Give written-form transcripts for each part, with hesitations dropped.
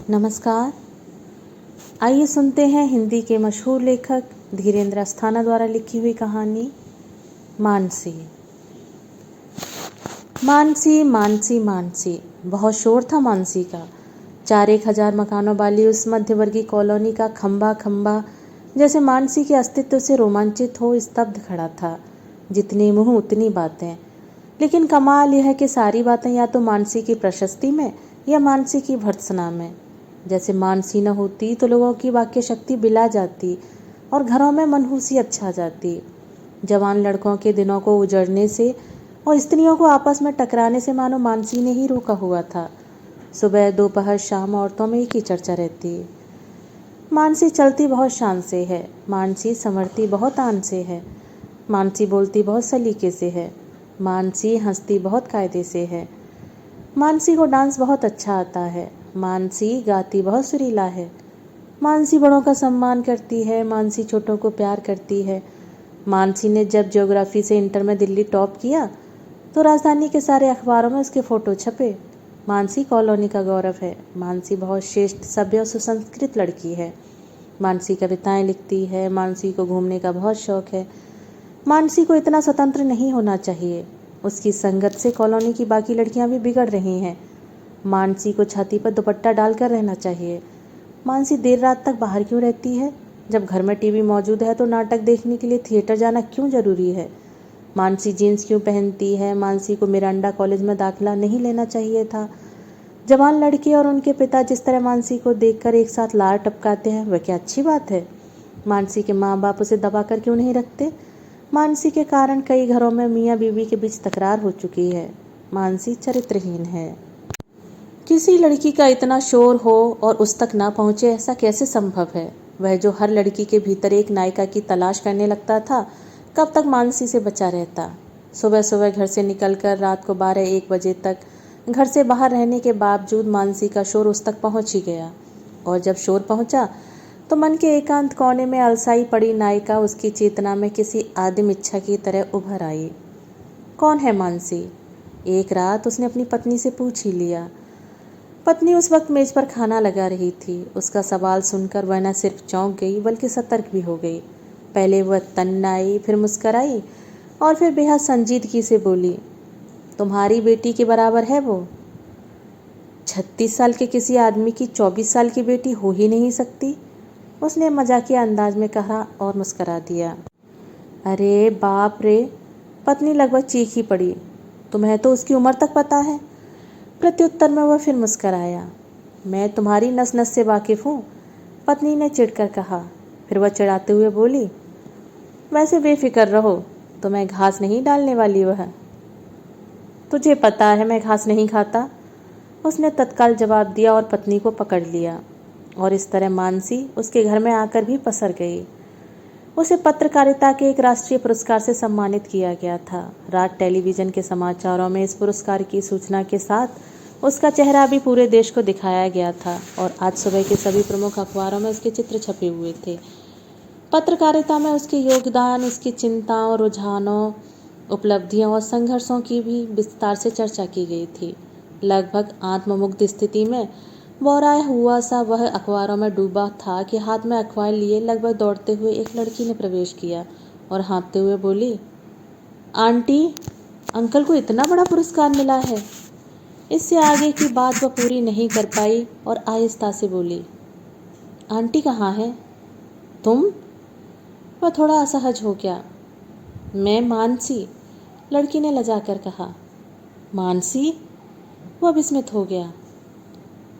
नमस्कार। आइए सुनते हैं हिंदी के मशहूर लेखक धीरेन्द्र अस्थाना द्वारा लिखी हुई कहानी मानसी। मानसी मानसी मानसी, बहुत शोर था मानसी का। 4-1 हजार मकानों वाली उस मध्यवर्गीय कॉलोनी का खंबा खंबा जैसे मानसी के अस्तित्व से रोमांचित हो स्तब्ध खड़ा था। जितने मुंह उतनी बातें, लेकिन कमाल यह है कि सारी बातें या तो मानसी की प्रशस्ति में या मानसी की भर्त्सना में। जैसे मानसी न होती तो लोगों की वाक्य शक्ति बिला जाती और घरों में मनहूसियत छा जाती। जवान लड़कों के दिनों को उजड़ने से और स्त्रियों को आपस में टकराने से मानो मानसी ने ही रोका हुआ था। सुबह दोपहर शाम औरतों में एक ही चर्चा रहती। मानसी चलती बहुत शान से है, मानसी संवरती बहुत आन से है, मानसी बोलती बहुत सलीके से है, मानसी हंसती बहुत कायदे से है, मानसी को डांस बहुत अच्छा आता है, मानसी गाती बहुत सुरीला है, मानसी बड़ों का सम्मान करती है, मानसी छोटों को प्यार करती है। मानसी ने जब ज्योग्राफी से इंटर में दिल्ली टॉप किया तो राजधानी के सारे अखबारों में उसके फ़ोटो छपे। मानसी कॉलोनी का गौरव है। मानसी बहुत श्रेष्ठ सभ्य और सुसंस्कृत लड़की है। मानसी कविताएं लिखती है। मानसी को घूमने का बहुत शौक है। मानसी को इतना स्वतंत्र नहीं होना चाहिए। उसकी संगत से कॉलोनी की बाकी लड़कियां भी बिगड़ रही हैं। मानसी को छाती पर दुपट्टा डालकर रहना चाहिए। मानसी देर रात तक बाहर क्यों रहती है? जब घर में टीवी मौजूद है तो नाटक देखने के लिए थिएटर जाना क्यों जरूरी है? मानसी जीन्स क्यों पहनती है? मानसी को मिरांडा कॉलेज में दाखिला नहीं लेना चाहिए था। जवान लड़के और उनके पिता जिस तरह मानसी को देखकर एक साथ लार टपकाते हैं, वह क्या अच्छी बात है? मानसी के माँ बाप उसे दबाकर क्यों नहीं रखते? मानसी के कारण कई घरों में मियाँ बीवी के बीच तकरार हो चुकी है। मानसी चरित्रहीन है। किसी लड़की का इतना शोर हो और उस तक ना पहुँचे, ऐसा कैसे संभव है? वह जो हर लड़की के भीतर एक नायिका की तलाश करने लगता था, कब तक मानसी से बचा रहता? सुबह सुबह घर से निकलकर रात को 12-1 बजे तक घर से बाहर रहने के बावजूद मानसी का शोर उस तक पहुँच ही गया। और जब शोर पहुँचा तो मन के एकांत कोने में अलसाई पड़ी नायिका उसकी चेतना में किसी आदिम इच्छा की तरह उभर आई। कौन है मानसी? एक रात उसने अपनी पत्नी से पूछ ही लिया। पत्नी उस वक्त मेज पर खाना लगा रही थी। उसका सवाल सुनकर वह न सिर्फ चौंक गई बल्कि सतर्क भी हो गई। पहले वह तन्नाई, फिर मुस्कराई और फिर बेहद संजीदगी से बोली, तुम्हारी बेटी के बराबर है वो? 36 साल के किसी आदमी की 24 साल की बेटी हो ही नहीं सकती, उसने मजाकिया अंदाज में कहा और मुस्करा दिया। अरे बाप रे! पत्नी लगभग चीख ही पड़ी। तुम्हें तो उसकी उम्र तक पता है। प्रत्युत्तर में वह फिर मुस्कराया। मैं तुम्हारी नस नस से वाकिफ़ हूँ, पत्नी ने चिढ़कर कहा। फिर वह चिढ़ाते हुए बोली, वैसे बेफिक्र रहो, तुम्हें घास नहीं डालने वाली वह। तुझे पता है मैं घास नहीं खाता, उसने तत्काल जवाब दिया और पत्नी को पकड़ लिया। और इस तरह मानसी उसके घर में आकर भी पसर गई। उसे पत्रकारिता के एक राष्ट्रीय पुरस्कार से सम्मानित किया गया था। रात टेलीविज़न के समाचारों में इस पुरस्कार की सूचना के साथ उसका चेहरा भी पूरे देश को दिखाया गया था और आज सुबह के सभी प्रमुख अखबारों में उसके चित्र छपे हुए थे। पत्रकारिता में उसके योगदान, उसकी चिंताओं, रुझानों, उपलब्धियों और संघर्षों की भी विस्तार से चर्चा की गई थी। लगभग आत्ममुग्ध स्थिति में बोराया हुआ सा वह अखबारों में डूबा था कि हाथ में अखबार लिए लगभग दौड़ते हुए एक लड़की ने प्रवेश किया और हाँफते हुए बोली, आंटी, अंकल को इतना बड़ा पुरस्कार मिला है। इससे आगे की बात वह पूरी नहीं कर पाई और आहिस्ता से बोली, आंटी कहाँ है? तुम? वह थोड़ा असहज हो गया। मैं मानसी, लड़की ने लजाकर कहा। मानसी? वह विस्मित हो गया।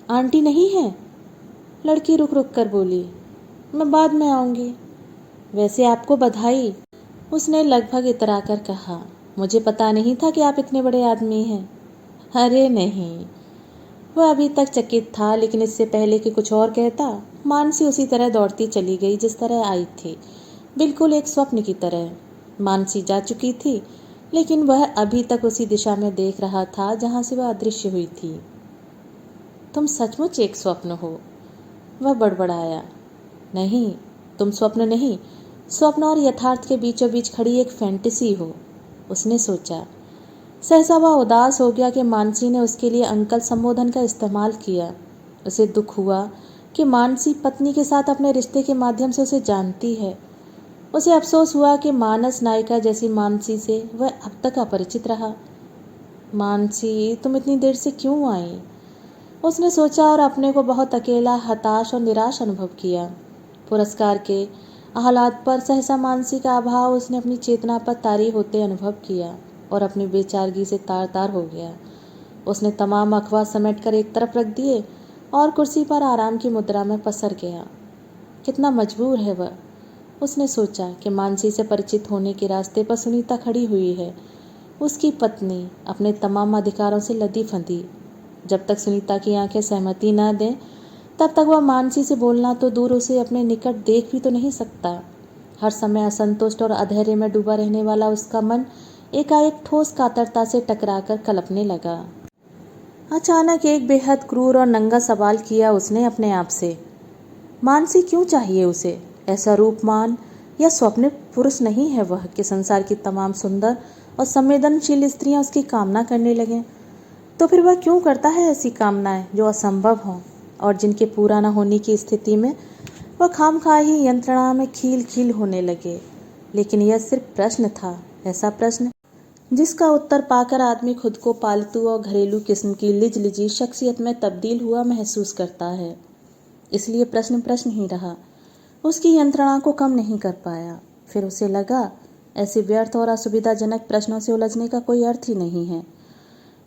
आंटी नहीं है? लड़की रुक रुक कर बोली, मैं बाद में आऊँगी। वैसे आपको बधाई, उसने लगभग इतरा कर कहा। मुझे पता नहीं था कि आप इतने बड़े आदमी हैं। अरे नहीं, वह अभी तक चकित था, लेकिन इससे पहले कि कुछ और कहता, मानसी उसी तरह दौड़ती चली गई जिस तरह आई थी, बिल्कुल एक स्वप्न की तरह। मानसी जा चुकी थी, लेकिन वह अभी तक उसी दिशा में देख रहा था जहाँ से वह अदृश्य हुई थी। तुम सचमुच एक स्वप्न हो, वह बड़बड़ाया। नहीं, तुम स्वप्न नहीं, स्वप्न और यथार्थ के बीचों बीच खड़ी एक फैंटेसी हो, उसने सोचा। सहसा वह उदास हो गया कि मानसी ने उसके लिए अंकल संबोधन का इस्तेमाल किया। उसे दुख हुआ कि मानसी पत्नी के साथ अपने रिश्ते के माध्यम से उसे जानती है। उसे अफसोस हुआ कि मानस नायिका जैसी मानसी से वह अब तक अपरिचित रहा। मानसी, तुम इतनी देर से क्यों आई? उसने सोचा और अपने को बहुत अकेला, हताश और निराश अनुभव किया। पुरस्कार के आह्लाद पर सहसा मानसी का अभाव उसने अपनी चेतना पर तारी होते अनुभव किया और अपनी बेचारगी से तार तार हो गया। उसने तमाम अखबार समेटकर एक तरफ रख दिए और कुर्सी पर आराम की मुद्रा में पसर गया। कितना मजबूर है वह, उसने सोचा कि मानसी से परिचित होने के रास्ते पर सुनीता खड़ी हुई है, उसकी पत्नी, अपने तमाम अधिकारों से लदी फंदी। जब तक सुनीता की आंखें सहमति न दें तब तक वह मानसी से बोलना तो दूर, उसे अपने निकट देख भी तो नहीं सकता। हर समय असंतुष्ट और अधैर्य में डूबा रहने वाला उसका मन एकाएक ठोस कातरता से टकराकर कलपने लगा। अचानक एक बेहद क्रूर और नंगा सवाल किया उसने अपने आप से। मानसी क्यों चाहिए उसे? ऐसा रूपमान या स्वप्न पुरुष नहीं है वह कि संसार की तमाम सुंदर और संवेदनशील स्त्रियां उसकी कामना करने लगें। तो फिर वह क्यों करता है ऐसी कामनाएं जो असंभव हों और जिनके पूरा न होने की स्थिति में वह खामखा ही यंत्रणा में खील खील होने लगे। लेकिन यह सिर्फ प्रश्न था, ऐसा प्रश्न जिसका उत्तर पाकर आदमी खुद को पालतू और घरेलू किस्म की लिजलिजी शख्सियत में तब्दील हुआ महसूस करता है। इसलिए प्रश्न प्रश्न ही रहा, उसकी यंत्रणा को कम नहीं कर पाया। फिर उसे लगा ऐसे व्यर्थ और असुविधाजनक प्रश्नों से उलझने का कोई अर्थ ही नहीं है।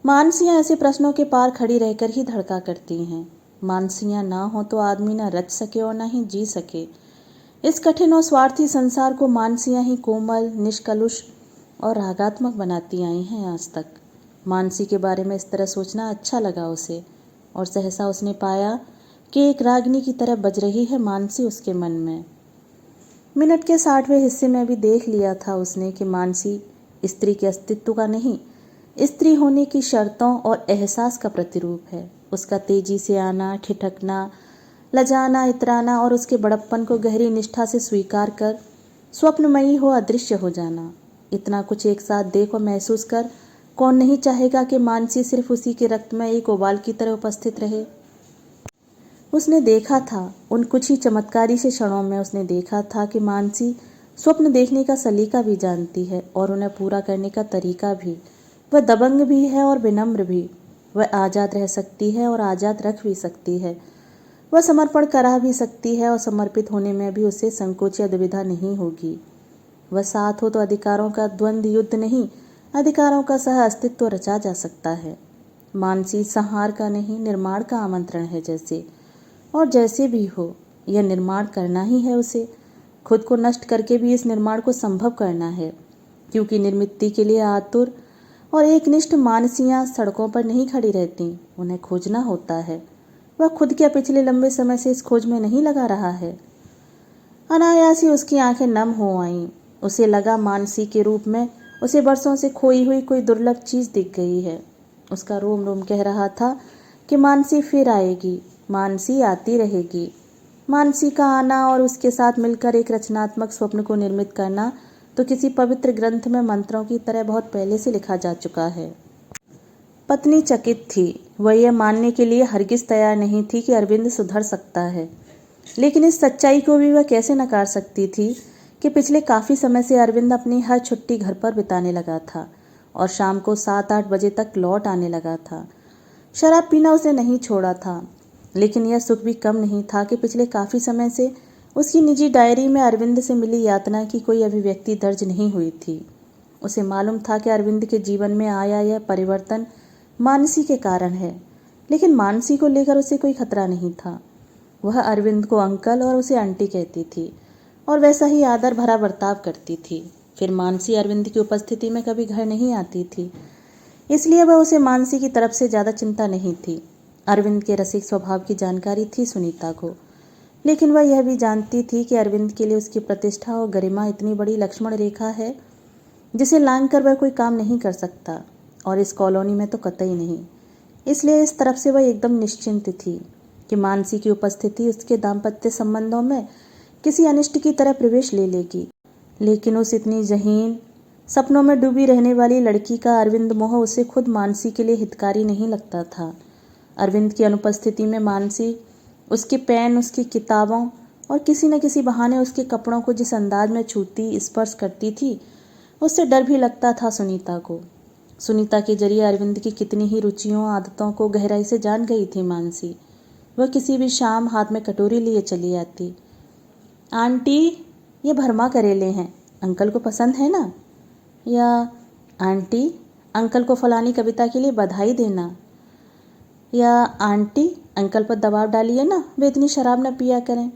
मानसियाँ ऐसे प्रश्नों के पार खड़ी रहकर ही धड़का करती हैं। मानसियाँ ना हो तो आदमी ना रच सके और ना ही जी सके। इस कठिन और स्वार्थी संसार को मानसियाँ ही कोमल, निष्कलुष और रागात्मक बनाती आई हैं आज तक। मानसी के बारे में इस तरह सोचना अच्छा लगा उसे, और सहसा उसने पाया कि एक रागिनी की तरह बज रही है मानसी उसके मन में। मिनट के 60वें हिस्से में भी देख लिया था उसने कि मानसी स्त्री के अस्तित्व का नहीं, स्त्री होने की शर्तों और एहसास का प्रतिरूप है। उसका तेजी से आना, ठिठकना, लजाना, इतराना और उसके बड़प्पन को गहरी निष्ठा से स्वीकार कर स्वप्नमयी हो अदृश्य हो जाना, इतना कुछ एक साथ देख और महसूस कर कौन नहीं चाहेगा कि मानसी सिर्फ उसी के रक्त में एक उबाल की तरह उपस्थित रहे। उसने देखा था, उन कुछ ही चमत्कारी से क्षणों में उसने देखा था कि मानसी स्वप्न देखने का सलीका भी जानती है और उन्हें पूरा करने का तरीका भी। वह दबंग भी है और विनम्र भी। वह आज़ाद रह सकती है और आज़ाद रख भी सकती है। वह समर्पण करा भी सकती है और समर्पित होने में भी उसे संकोच या दुविधा नहीं होगी। वह साथ हो तो अधिकारों का द्वंद्व युद्ध नहीं, अधिकारों का सह अस्तित्व रचा जा सकता है। मानसी संहार का नहीं, निर्माण का आमंत्रण है जैसे, और जैसे भी हो यह निर्माण करना ही है उसे। खुद को नष्ट करके भी इस निर्माण को संभव करना है, क्योंकि निर्मिति के लिए आतुर और एकनिष्ठ मानसियाँ सड़कों पर नहीं खड़ी रहती, उन्हें खोजना होता है। वह खुद के पिछले लंबे समय से इस खोज में नहीं लगा रहा है। अनायास ही उसकी आंखें नम हो आईं। उसे लगा मानसी के रूप में उसे बरसों से खोई हुई कोई दुर्लभ चीज़ दिख गई है। उसका रोम रोम कह रहा था कि मानसी फिर आएगी, मानसी आती रहेगी। मानसी का आना और उसके साथ मिलकर एक रचनात्मक स्वप्न को निर्मित करना तो किसी पवित्र ग्रंथ में मंत्रों की तरह बहुत पहले से लिखा जा चुका है। पत्नी चकित थी। वह यह मानने के लिए हरगिज तैयार नहीं थी कि अरविंद सुधर सकता है, लेकिन इस सच्चाई को भी वह कैसे नकार सकती थी कि पिछले काफ़ी समय से अरविंद अपनी हर छुट्टी घर पर बिताने लगा था और शाम को 7-8 बजे तक लौट आने लगा था। शराब पीना उसने नहीं छोड़ा था, लेकिन यह सुख भी कम नहीं था कि पिछले काफ़ी समय से उसकी निजी डायरी में अरविंद से मिली यातना की कोई अभिव्यक्ति दर्ज नहीं हुई थी। उसे मालूम था कि अरविंद के जीवन में आया यह परिवर्तन मानसी के कारण है, लेकिन मानसी को लेकर उसे कोई खतरा नहीं था। वह अरविंद को अंकल और उसे आंटी कहती थी और वैसा ही आदर भरा बर्ताव करती थी। फिर मानसी अरविंद की उपस्थिति में कभी घर नहीं आती थी, इसलिए वह उसे मानसी की तरफ से ज़्यादा चिंता नहीं थी। अरविंद के रसिक स्वभाव की जानकारी थी सुनीता को, लेकिन वह यह भी जानती थी कि अरविंद के लिए उसकी प्रतिष्ठा और गरिमा इतनी बड़ी लक्ष्मण रेखा है जिसे लांघ कर वह कोई काम नहीं कर सकता, और इस कॉलोनी में तो कतई नहीं। इसलिए इस तरफ से वह एकदम निश्चिंत थी कि मानसी की उपस्थिति उसके दाम्पत्य संबंधों में किसी अनिष्ट की तरह प्रवेश ले लेगी। लेकिन उस इतनी जहीन सपनों में डूबी रहने वाली लड़की का अरविंद मोह उसे खुद मानसी के लिए हितकारी नहीं लगता था। अरविंद की अनुपस्थिति में मानसी उसके पेन, उसकी किताबों और किसी न किसी बहाने उसके कपड़ों को जिस अंदाज में छूती, स्पर्श करती थी, उससे डर भी लगता था सुनीता को। सुनीता के जरिए अरविंद की कितनी ही रुचियों, आदतों को गहराई से जान गई थी मानसी। वह किसी भी शाम हाथ में कटोरी लिए चली आती। आंटी, ये भरमा करेले हैं, अंकल को पसंद है ना? या आंटी, अंकल को फलानी कविता के लिए बधाई देना। या आंटी, अंकल पर दबाव डालिए ना, वे इतनी शराब न पिया करें।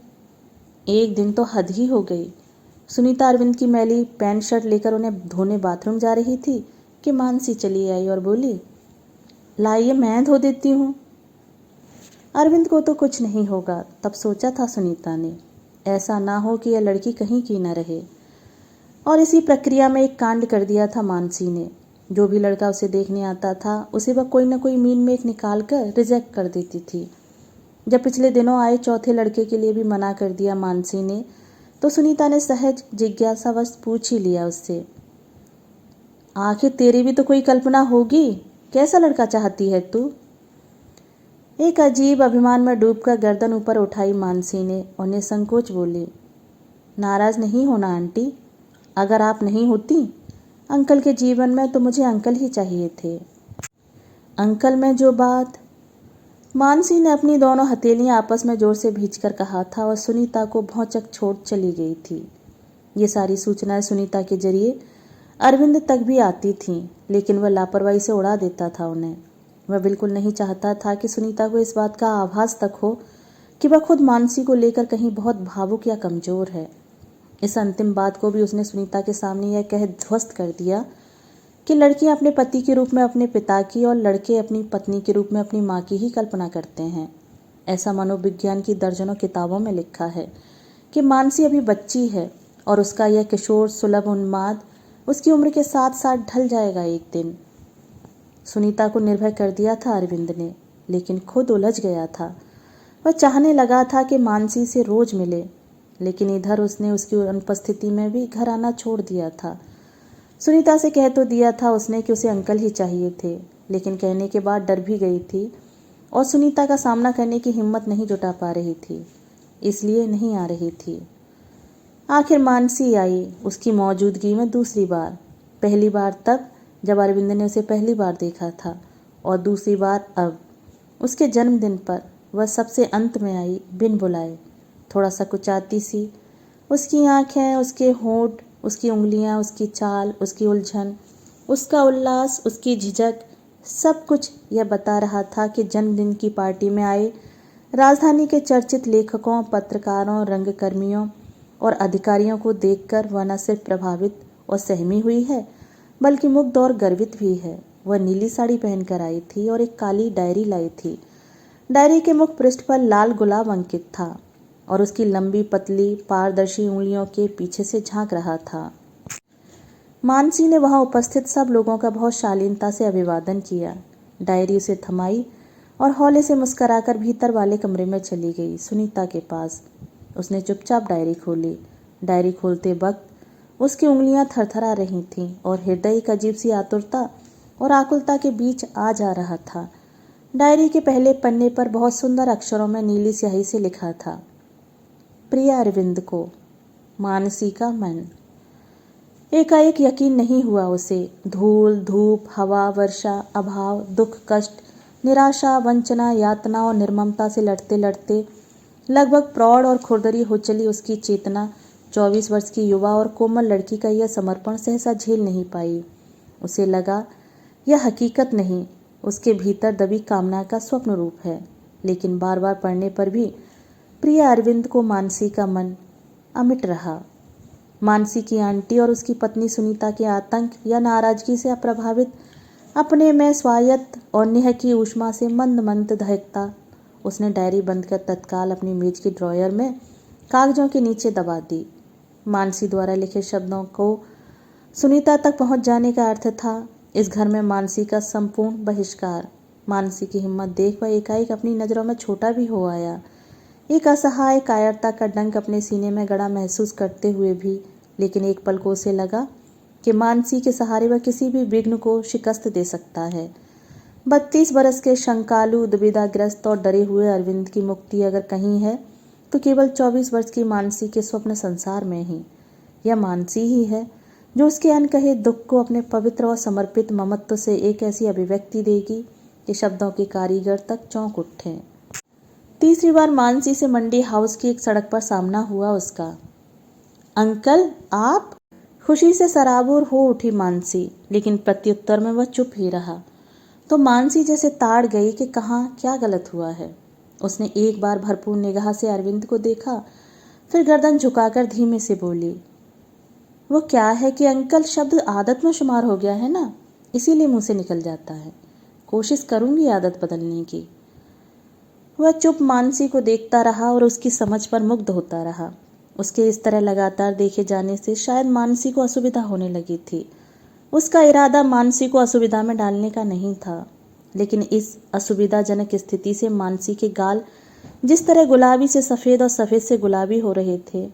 एक दिन तो हद ही हो गई। सुनीता अरविंद की मैली पैंट शर्ट लेकर उन्हें धोने बाथरूम जा रही थी कि मानसी चली आई और बोली, लाइए मैं धो देती हूँ। अरविंद को तो कुछ नहीं होगा, तब सोचा था सुनीता ने, ऐसा ना हो कि यह लड़की कहीं की न रहे। और इसी प्रक्रिया में एक कांड कर दिया था मानसी ने। जो भी लड़का उसे देखने आता था उसे वह कोई न कोई मीन मेक निकाल कर रिजेक्ट कर देती थी। जब पिछले दिनों आए चौथे लड़के के लिए भी मना कर दिया मानसी ने, तो सुनीता ने सहज जिज्ञासावश पूछ ही लिया उससे, आखिर तेरी भी तो कोई कल्पना होगी, कैसा लड़का चाहती है तू? एक अजीब अभिमान में डूबकर गर्दन ऊपर उठाई मानसी ने और निसंकोच बोली, नाराज नहीं होना आंटी, अगर आप नहीं होती अंकल के जीवन में तो मुझे अंकल ही चाहिए थे। अंकल में जो बात, मानसी ने अपनी दोनों हथेलियां आपस में जोर से भींचकर कहा था और सुनीता को भौचक छोड़ चली गई थी। ये सारी सूचनाएं सुनीता के जरिए अरविंद तक भी आती थीं, लेकिन वह लापरवाही से उड़ा देता था उन्हें। वह बिल्कुल नहीं चाहता था कि सुनीता को इस बात का आभास तक हो कि वह खुद मानसी को लेकर कहीं बहुत भावुक या कमज़ोर है। इस अंतिम बात को भी उसने सुनीता के सामने यह कह ध्वस्त कर दिया कि लड़कियां अपने पति के रूप में अपने पिता की और लड़के अपनी पत्नी के रूप में अपनी माँ की ही कल्पना करते हैं। ऐसा मनोविज्ञान की दर्जनों किताबों में लिखा है कि मानसी अभी बच्ची है और उसका यह किशोर सुलभ उन्माद उसकी उम्र के साथ साथ ढल जाएगा एक दिन। सुनीता को निर्भय कर दिया था अरविंद ने, लेकिन खुद उलझ गया था। वह चाहने लगा था कि मानसी से रोज मिले, लेकिन इधर उसने उसकी अनुपस्थिति में भी घर आना छोड़ दिया था। सुनीता से कह तो दिया था उसने कि उसे अंकल ही चाहिए थे, लेकिन कहने के बाद डर भी गई थी और सुनीता का सामना करने की हिम्मत नहीं जुटा पा रही थी, इसलिए नहीं आ रही थी। आखिर मानसी आई, उसकी मौजूदगी में दूसरी बार। पहली बार तब जब अरविंद ने उसे पहली बार देखा था, और दूसरी बार अब उसके जन्मदिन पर। वह सबसे अंत में आई, बिन बुलाए, थोड़ा सा कुचाती सी। उसकी आंखें, उसके होंठ, उसकी उंगलियां, उसकी चाल, उसकी उलझन, उसका उल्लास, उसकी झिझक, सब कुछ यह बता रहा था कि जन्मदिन की पार्टी में आए राजधानी के चर्चित लेखकों, पत्रकारों, रंगकर्मियों और अधिकारियों को देखकर वह न सिर्फ प्रभावित और सहमी हुई है, बल्कि मुग्ध और गर्वित भी है। वह नीली साड़ी पहनकर आई थी और एक काली डायरी लाई थी। डायरी के मुख पृष्ठ पर लाल गुलाब अंकित था और उसकी लंबी पतली पारदर्शी उंगलियों के पीछे से झांक रहा था। मानसी ने वहां उपस्थित सब लोगों का बहुत शालीनता से अभिवादन किया। डायरी उसे थमाई और हौले से मुस्कुराकर भीतर वाले कमरे में चली गई, सुनीता के पास। उसने चुपचाप डायरी खोली। डायरी खोलते वक्त उसकी उंगलियां थरथरा रही थीं और हृदय एक अजीब सी आतुरता और आकुलता के बीच आ जा रहा था। डायरी के पहले पन्ने पर बहुत सुंदर अक्षरों में नीली स्याही से लिखा था, प्रिय अरविंद को, मानसी का मन। एकाएक यकीन नहीं हुआ उसे। धूल, धूप, हवा, वर्षा, अभाव, दुख, कष्ट, निराशा, वंचना, यातना और निर्ममता से लड़ते लड़ते लगभग प्रौढ़ और खुरदरी हो चली उसकी चेतना 24 वर्ष की युवा और कोमल लड़की का यह समर्पण सहसा झेल नहीं पाई। उसे लगा यह हकीकत नहीं, उसके भीतर दबी कामना का स्वप्न रूप है। लेकिन बार बार पढ़ने पर भी प्रिय अरविंद को मानसी का मन अमिट रहा। मानसी की आंटी और उसकी पत्नी सुनीता के आतंक या नाराजगी से अप्रभावित, अपने में स्वायत्त और नेह की ऊष्मा से मंद मंद दहकता, उसने डायरी बंद कर तत्काल अपनी मेज की ड्रॉयर में कागजों के नीचे दबा दी। मानसी द्वारा लिखे शब्दों को सुनीता तक पहुंच जाने का अर्थ था इस घर में मानसी का संपूर्ण बहिष्कार। मानसी की हिम्मत देख वह एकाएक अपनी नज़रों में छोटा भी हो आया। एक असहाय कायरता का डंक अपने सीने में गड़ा महसूस करते हुए भी, लेकिन एक पल को उसे लगा कि मानसी के सहारे वह किसी भी विघ्न को शिकस्त दे सकता है। 32 बरस के शंकालु, दुविधाग्रस्त और डरे हुए अरविंद की मुक्ति अगर कहीं है तो केवल 24 वर्ष की मानसी के स्वप्न संसार में ही। यह मानसी ही है जो उसके अनकहे दुख को अपने पवित्र और समर्पित ममत्व से एक ऐसी अभिव्यक्ति देगी कि शब्दों के कारीगर तक चौंक उठे। तीसरी बार मानसी से मंडी हाउस की एक सड़क पर सामना हुआ उसका। अंकल आप? खुशी से सराबोर हो उठी मानसी, लेकिन प्रत्युत्तर में वह चुप ही रहा। तो मानसी जैसे ताड़ गई कि कहाँ क्या गलत हुआ है। उसने एक बार भरपूर निगाह से अरविंद को देखा, फिर गर्दन झुकाकर धीमे से बोली, वो क्या है कि अंकल शब्द आदत में शुमार हो गया है ना, इसीलिए मुंह से निकल जाता है। कोशिश करूंगी आदत बदलने की। वह चुप मानसी को देखता रहा और उसकी समझ पर मुग्ध होता रहा। उसके इस तरह लगातार देखे जाने से शायद मानसी को असुविधा होने लगी थी। उसका इरादा मानसी को असुविधा में डालने का नहीं था, लेकिन इस असुविधाजनक स्थिति से मानसी के गाल जिस तरह गुलाबी से सफ़ेद और सफ़ेद से गुलाबी हो रहे थे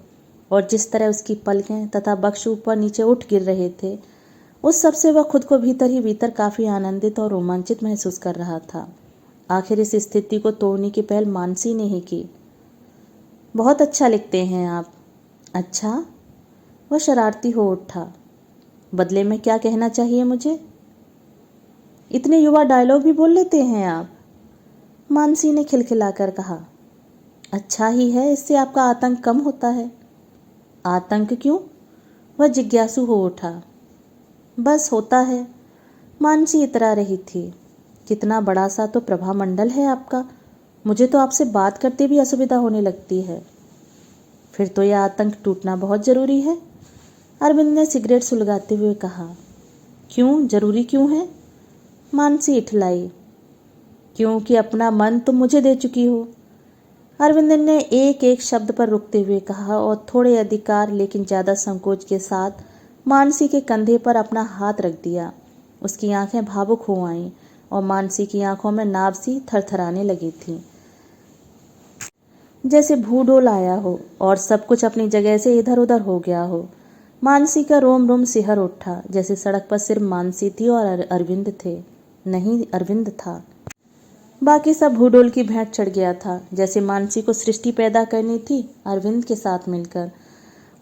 और जिस तरह उसकी पलकें तथा बक्ष ऊपर नीचे उठ गिर रहे थे, उस सब से वह खुद को भीतर ही भीतर काफ़ी आनंदित और रोमांचित महसूस कर रहा था। आखिर इस स्थिति को तोड़ने की पहल मानसी ने ही की। बहुत अच्छा लिखते हैं आप। अच्छा? वह शरारती हो उठा। बदले में क्या कहना चाहिए मुझे? इतने युवा डायलॉग भी बोल लेते हैं आप? मानसी ने खिलखिलाकर कहा। अच्छा ही है, इससे आपका आतंक कम होता है। आतंक क्यों? वह जिज्ञासु हो उठा। बस होता है। मानसी इतरा रही थी। कितना बड़ा सा तो प्रभा मंडल है आपका, मुझे तो आपसे बात करते भी असुविधा होने लगती है। फिर तो यह आतंक टूटना बहुत जरूरी है, अरविंद ने सिगरेट सुलगाते हुए कहा। क्यों जरूरी क्यों है? मानसी इठलाई। क्योंकि अपना मन तुम मुझे दे चुकी हो, अरविंद ने एक एक शब्द पर रुकते हुए कहा और थोड़े अधिकार लेकिन ज़्यादा संकोच के साथ मानसी के कंधे पर अपना हाथ रख दिया। उसकी आंखें भावुक हो आईं और मानसी की आंखों में नाभ सी थरथराने लगी थी, जैसे भूडोल आया हो और सब कुछ अपनी जगह से इधर उधर हो गया हो। मानसी का रोम रोम सिहर उठा, जैसे सड़क पर सिर्फ मानसी थी और अरविंद थे। नहीं, अरविंद था। बाकी सब भूडोल की भेंट चढ़ गया था। जैसे मानसी को सृष्टि पैदा करनी थी अरविंद के साथ मिलकर।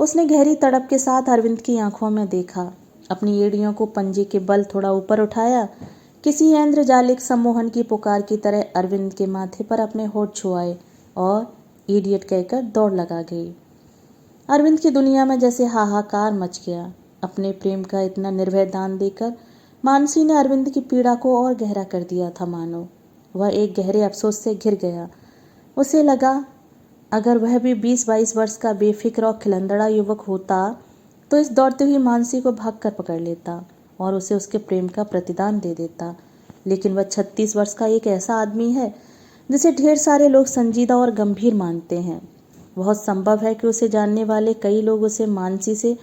उसने गहरी तड़प के साथ अरविंद की आंखों में देखा, अपनी एड़ियों को पंजे के बल थोड़ा ऊपर उठाया, किसी ऐन्द्रजालिक सम्मोहन की पुकार की तरह अरविंद के माथे पर अपने होठ छुआए और इडियट कहकर दौड़ लगा गई। अरविंद की दुनिया में जैसे हाहाकार मच गया। अपने प्रेम का इतना निर्भय दान देकर मानसी ने अरविंद की पीड़ा को और गहरा कर दिया था। मानो वह एक गहरे अफसोस से घिर गया। उसे लगा अगर वह भी 20-22 वर्ष का बेफिक्र और खिलंदड़ा युवक होता तो इस दौड़ती हुई मानसी को भाग कर पकड़ लेता और उसे उसके प्रेम का प्रतिदान दे देता। लेकिन वह 36 वर्ष का एक ऐसा आदमी है जिसे ढेर सारे लोग संजीदा और गंभीर मानते हैं। बहुत संभव है कि उसे जानने वाले कई लोग उसे मानसी से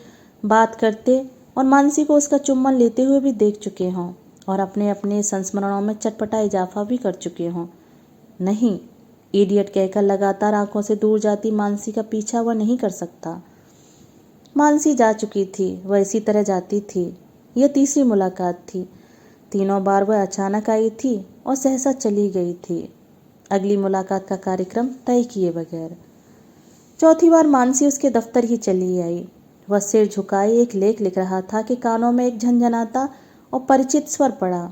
बात करते और मानसी को उसका चुम्बन लेते हुए भी देख चुके हों और अपने अपने संस्मरणों में चटपटा इजाफा भी कर चुके हों। नहीं, इडियट कहकर लगातार आंखों से दूर जाती मानसी का पीछा वह नहीं कर सकता। मानसी जा चुकी थी, वह इसी तरह जाती थी। यह तीसरी मुलाकात थी। तीनों बार वह अचानक आई थी और सहसा चली गई थी, अगली मुलाकात का कार्यक्रम तय किए बगैर। चौथी बार मानसी उसके दफ्तर ही चली आई। वह सिर झुकाए एक लेख लिख रहा था कि कानों में एक झनझनाता और परिचित स्वर पड़ा।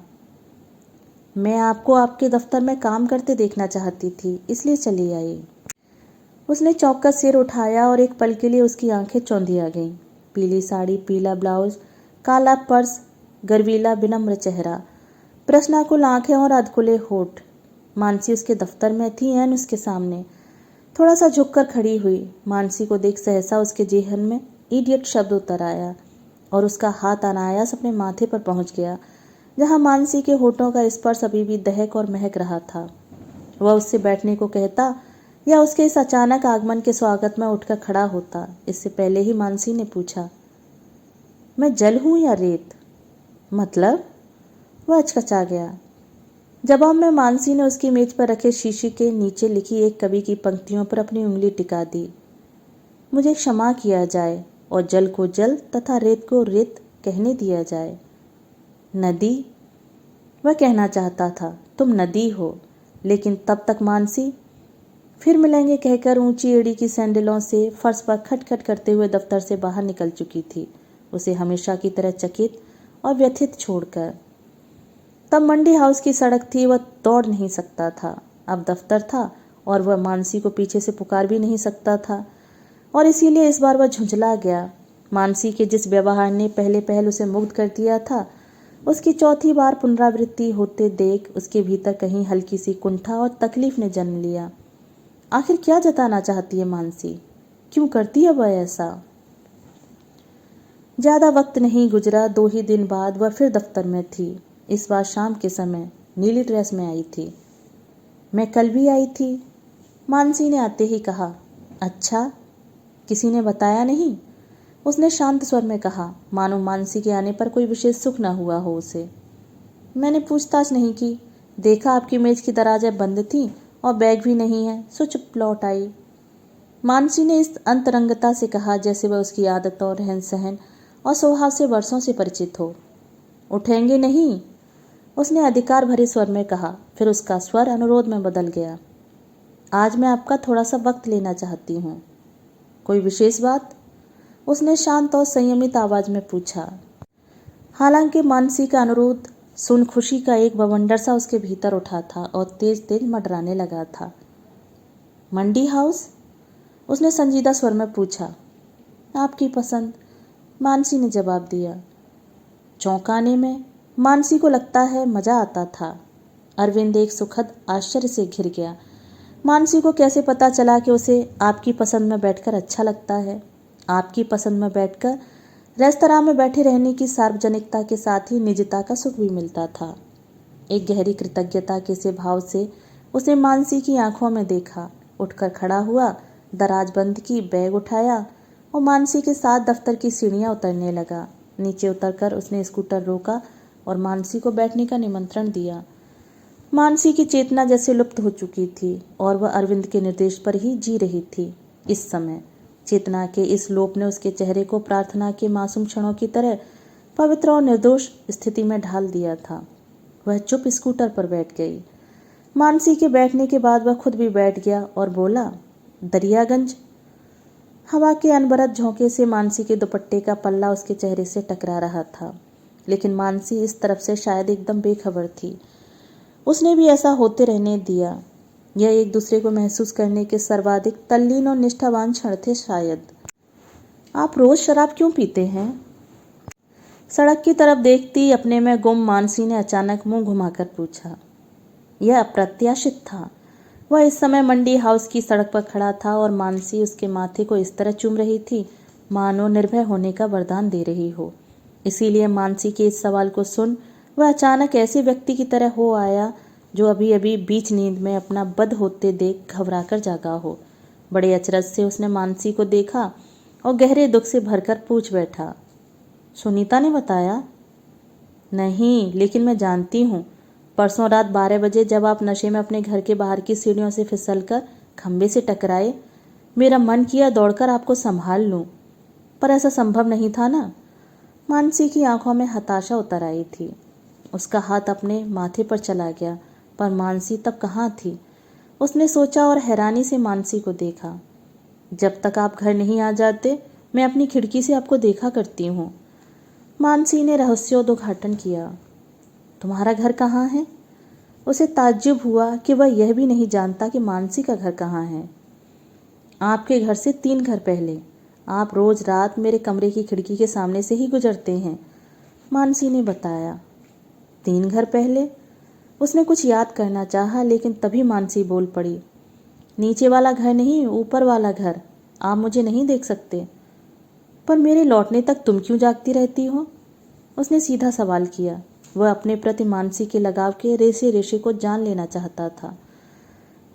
मैं आपको आपके दफ्तर में काम करते देखना चाहती थी, इसलिए चली आई। उसने चौंककर सिर उठाया और एक पल के लिए उसकी आंखें चौंधी आ गईं। पीली साड़ी, पीला ब्लाउज, काला पर्स, गर्वीला विनम्र चेहरा, प्रश्नाकुल आंखें और अधकुले होठ। मानसी उसके दफ्तर में थी, एन उसके सामने। थोड़ा सा झुककर खड़ी हुई। मानसी को देख सहसा उसके जेहन में इडियट शब्द उतर आया और उसका हाथ अनायास अपने माथे पर पहुंच गया, जहां मानसी के होठों का स्पर्श अभी भी दहक और महक रहा था। वह उससे बैठने को कहता या उसके इस अचानक आगमन के स्वागत में उठकर खड़ा होता, इससे पहले ही मानसी ने पूछा, मैं जल हूं या रेत? मतलब? वह अचकचा गया। जवाब में मानसी ने उसकी मेज पर रखे शीशी के नीचे लिखी एक कवि की पंक्तियों पर अपनी उंगली टिका दी। मुझे क्षमा किया जाए और जल को जल तथा रेत को रेत कहने दिया जाए। नदी, वह कहना चाहता था, तुम नदी हो, लेकिन तब तक मानसी फिर मिलेंगे कहकर ऊंची एड़ी की सैंडलों से फर्श पर खटखट करते हुए दफ्तर से बाहर निकल चुकी थी, उसे हमेशा की तरह चकित और व्यथित छोड़कर। तब मंडी हाउस की सड़क थी, वह दौड़ नहीं सकता था। अब दफ्तर था और वह मानसी को पीछे से पुकार भी नहीं सकता था, और इसीलिए इस बार वह झुंझला गया। मानसी के जिस व्यवहार ने पहले पहल उसे मुग्ध कर दिया था, उसकी चौथी बार पुनरावृत्ति होते देख उसके भीतर कहीं हल्की सी कुंठा और तकलीफ ने जन्म लिया। आखिर क्या जताना चाहती है मानसी? क्यों करती है वह ऐसा? ज़्यादा वक्त नहीं गुजरा, 2 ही दिन बाद वह फिर दफ्तर में थी। इस बार शाम के समय नीली ड्रेस में आई थी। मैं कल भी आई थी, मानसी ने आते ही कहा। अच्छा, किसी ने बताया नहीं? उसने शांत स्वर में कहा, मानो मानसी के आने पर कोई विशेष सुख न हुआ हो उसे। मैंने पूछताछ नहीं की, देखा आपकी मेज की दराजें बंद थीं और बैग भी नहीं है, सो चुप लौट आई। मानसी ने इस अंतरंगता से कहा जैसे वह उसकी आदत और रहन सहन और स्वभाव से वर्षों से परिचित हो। उठेंगे नहीं? उसने अधिकार भरे स्वर में कहा, फिर उसका स्वर अनुरोध में बदल गया। आज मैं आपका थोड़ा सा वक्त लेना चाहती हूँ। कोई विशेष बात? उसने शांत और संयमित आवाज में पूछा। हालांकि मानसी का अनुरोध सुन खुशी का एक बवंडर सा उसके भीतर उठा था और तेज तेज मडराने लगा था। मंडी हाउस? उसने संजीदा स्वर में पूछा। आपकी पसंद, मानसी ने जवाब दिया। चौंकाने में मानसी को लगता है मजा आता था। अरविंद एक सुखद आश्चर्य से घिर गया। मानसी को कैसे पता चला कि उसे आपकी पसंद में बैठकर अच्छा लगता है? आपकी पसंद में बैठकर रेस्तरां में बैठे रहने की सार्वजनिकता के साथ ही निजता का सुख भी मिलता था। एक गहरी कृतज्ञता के से भाव से उसने मानसी की आंखों में देखा, उठकर खड़ा हुआ, दराज बंद की, बैग उठाया और मानसी के साथ दफ्तर की सीढ़ियां उतरने लगा। नीचे उतरकर उसने स्कूटर रोका और मानसी को बैठने का निमंत्रण दिया। मानसी की चेतना जैसे लुप्त हो चुकी थी और वह अरविंद के निर्देश पर ही जी रही थी। इस समय चेतना के इस लोप ने उसके चेहरे को प्रार्थना के मासूम क्षणों की तरह पवित्र और निर्दोष स्थिति में ढाल दिया था। वह चुप स्कूटर पर बैठ गई। मानसी के बैठने के बाद वह खुद भी बैठ गया और बोला, दरियागंज। हवा के अनबरत झोंके से मानसी के दुपट्टे का पल्ला उसके चेहरे से टकरा रहा था, लेकिन मानसी इस तरफ से शायद एकदम बेखबर थी। उसने भी ऐसा होते रहने दिया। यह एक दूसरे को महसूस करने के सर्वाधिक तल्लीन और निष्ठावान क्षण थे शायद। आप रोज शराब क्यों पीते हैं? सड़क की तरफ देखती अपने में गुम मानसी ने अचानक मुंह घुमाकर पूछा। यह अप्रत्याशित था। वह इस समय मंडी हाउस की सड़क पर खड़ा था और मानसी उसके माथे को इस तरह चूम रही थी मानो निर्भय होने का वरदान दे रही हो। इसीलिए मानसी के इस सवाल को सुन वह अचानक ऐसे व्यक्ति की तरह हो आया जो अभी अभी बीच नींद में अपना बद होते देख घबराकर जागा हो। बड़े अचरज से उसने मानसी को देखा और गहरे दुख से भरकर पूछ बैठा, सुनीता ने बताया? नहीं, लेकिन मैं जानती हूँ। परसों रात 12 बजे जब आप नशे में अपने घर के बाहर की सीढ़ियों से फिसलकर खंबे से टकराए, मेरा मन किया दौड़कर आपको संभाल लूं, पर ऐसा संभव नहीं था ना। मानसी की आंखों में हताशा उतर आई थी। उसका हाथ अपने माथे पर चला गया, पर मानसी तब कहाँ थी? उसने सोचा और हैरानी से मानसी को देखा। जब तक आप घर नहीं आ जाते मैं अपनी खिड़की से आपको देखा करती हूँ। मानसी ने रहस्योद्घाटन किया। तुम्हारा घर कहाँ है? उसे ताज्जुब हुआ कि वह यह भी नहीं जानता कि मानसी का घर कहाँ है। आपके घर से 3 घर पहले। आप रोज रात मेरे कमरे की खिड़की के सामने से ही गुजरते हैं, मानसी ने बताया। 3 घर पहले? उसने कुछ याद करना चाहा, लेकिन तभी मानसी बोल पड़ी, नीचे वाला घर नहीं, ऊपर वाला घर। आप मुझे नहीं देख सकते। पर मेरे लौटने तक तुम क्यों जागती रहती हो? उसने सीधा सवाल किया। वह अपने प्रति मानसी के लगाव के रेशे रेशे को जान लेना चाहता था।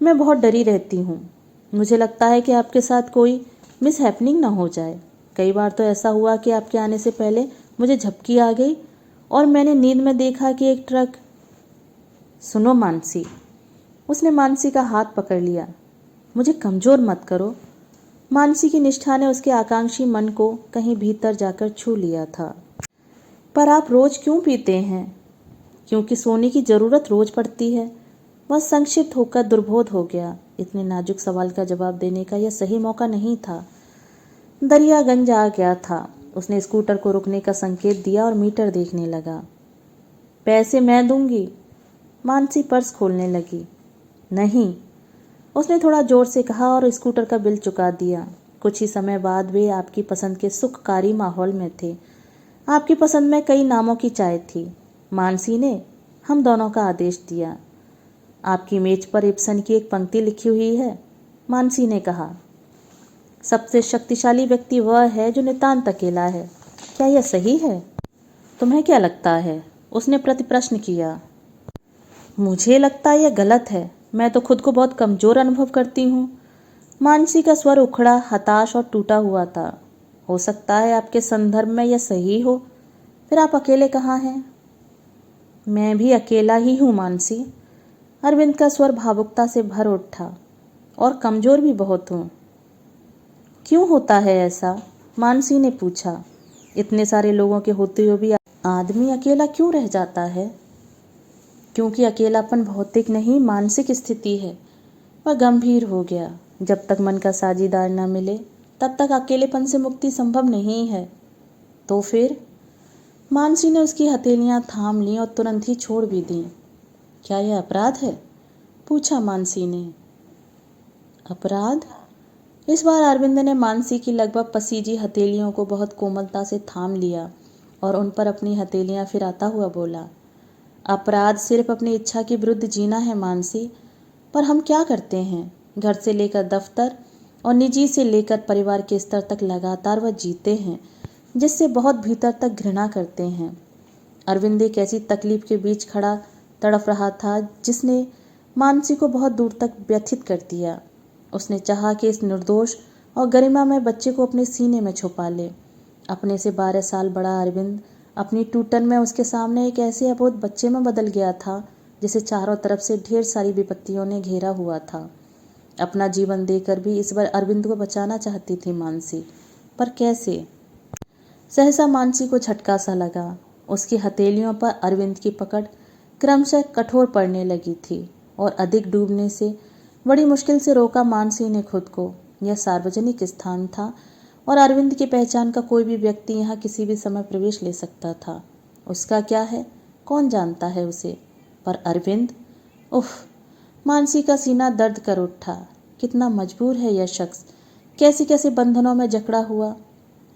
मैं बहुत डरी रहती हूँ। मुझे लगता है कि आपके साथ कोई मिस हैपनिंग ना हो जाए। कई बार तो ऐसा हुआ कि आपके आने से पहले मुझे झपकी आ गई और मैंने नींद में देखा कि एक ट्रक। सुनो मानसी, उसने मानसी का हाथ पकड़ लिया। मुझे कमज़ोर मत करो। मानसी की निष्ठा ने उसके आकांक्षी मन को कहीं भीतर जाकर छू लिया था। पर आप रोज क्यों पीते हैं? क्योंकि सोने की ज़रूरत रोज़ पड़ती है। वह संक्षिप्त होकर दुर्बोध हो गया। इतने नाजुक सवाल का जवाब देने का यह सही मौका नहीं था। दरियागंज आ गया था। उसने स्कूटर को रुकने का संकेत दिया और मीटर देखने लगा। पैसे मैं दूंगी। मानसी पर्स खोलने लगी। नहीं, उसने थोड़ा जोर से कहा और स्कूटर का बिल चुका दिया। कुछ ही समय बाद वे आपकी पसंद के सुखकारी माहौल में थे। आपकी पसंद में कई नामों की चाय थी। मानसी ने हम दोनों का आदेश दिया। आपकी मेज पर इब्सन की एक पंक्ति लिखी हुई है, मानसी ने कहा। सबसे शक्तिशाली व्यक्ति वह है जो नितांत अकेला है। क्या यह सही है? तुम्हें क्या लगता है? उसने प्रतिप्रश्न किया। मुझे लगता है यह गलत है। मैं तो खुद को बहुत कमज़ोर अनुभव करती हूँ। मानसी का स्वर उखड़ा, हताश और टूटा हुआ था। हो सकता है आपके संदर्भ में यह सही हो। फिर आप अकेले कहाँ हैं? मैं भी अकेला ही हूँ मानसी। अरविंद का स्वर भावुकता से भर उठा। और कमज़ोर भी बहुत हूँ। क्यों होता है ऐसा? मानसी ने पूछा। इतने सारे लोगों के होते हुए भी आदमी अकेला क्यों रह जाता है? क्योंकि अकेलापन भौतिक नहीं, मानसिक स्थिति है। वह गंभीर हो गया। जब तक मन का साझीदार न मिले तब तक अकेलेपन से मुक्ति संभव नहीं है। तो फिर? मानसी ने उसकी हथेलियां थाम लीं और तुरंत ही छोड़ भी दीं। क्या यह अपराध है? पूछा मानसी ने। अपराध? इस बार अरविंद ने मानसी की लगभग पसीजी हथेलियों को बहुत कोमलता से थाम लिया और उन पर अपनी हथेलियां फिराता हुआ बोला, अपराध सिर्फ अपनी इच्छा के विरुद्ध जीना है मानसी। पर हम क्या करते हैं? घर से लेकर दफ्तर और निजी से लेकर परिवार के स्तर तक लगातार वह जीते हैं जिससे बहुत भीतर तक घृणा करते हैं। अरविंद एक ऐसी तकलीफ के बीच खड़ा तड़प रहा था जिसने मानसी को बहुत दूर तक व्यथित कर दिया। उसने चाहा कि इस निर्दोष और गरिमामय बच्चे को अपने सीने में छुपा ले। अपने से 12 साल बड़ा अरविंद अपनी टूटन में उसके सामने एक ऐसे अबोध बच्चे में बदल गया था जिसे चारों तरफ से ढेर सारी विपत्तियों ने घेरा हुआ था। अपना जीवन देकर भी इस बार अरविंद को बचाना चाहती थी मानसी, पर कैसे? सहसा मानसी को झटका सा लगा। उसकी हथेलियों पर अरविंद की पकड़ क्रमशः कठोर पड़ने लगी थी और अधिक डूबने से बड़ी मुश्किल से रोका मानसी ने खुद को। यह सार्वजनिक स्थान था और अरविंद की पहचान का कोई भी व्यक्ति यहाँ किसी भी समय प्रवेश ले सकता था। उसका क्या है? कौन जानता है उसे? पर अरविंद? उफ! मानसी का सीना दर्द कर उठा। कितना मजबूर है यह शख्स, कैसे कैसे बंधनों में जकड़ा हुआ।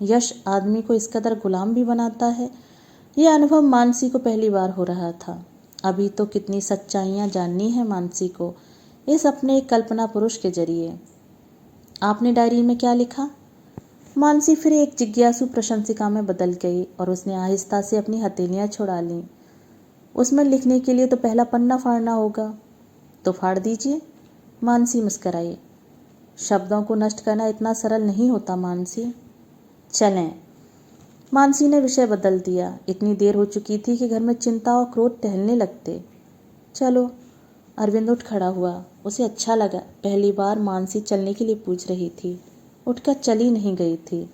यश आदमी को इस कदर गुलाम भी बनाता है। यह अनुभव मानसी को पहली बार हो रहा था। अभी तो कितनी सच्चाइयाँ जाननी है मानसी को इस अपने कल्पना पुरुष के जरिए। आपने डायरी में क्या लिखा? मानसी फिर एक जिज्ञासु प्रशंसिका में बदल गई और उसने आहिस्ता से अपनी हथेलियां छुड़ा लीं। उसमें लिखने के लिए तो पहला पन्ना फाड़ना होगा। तो फाड़ दीजिए। मानसी मुस्कराई। शब्दों को नष्ट करना इतना सरल नहीं होता मानसी। चलें। मानसी ने विषय बदल दिया। इतनी देर हो चुकी थी कि घर में चिंता और क्रोध टहलने लगते। चलो। अरविंद उठ खड़ा हुआ। उसे अच्छा लगा। पहली बार मानसी चलने के लिए पूछ रही थी, उठकर चली नहीं गई थी।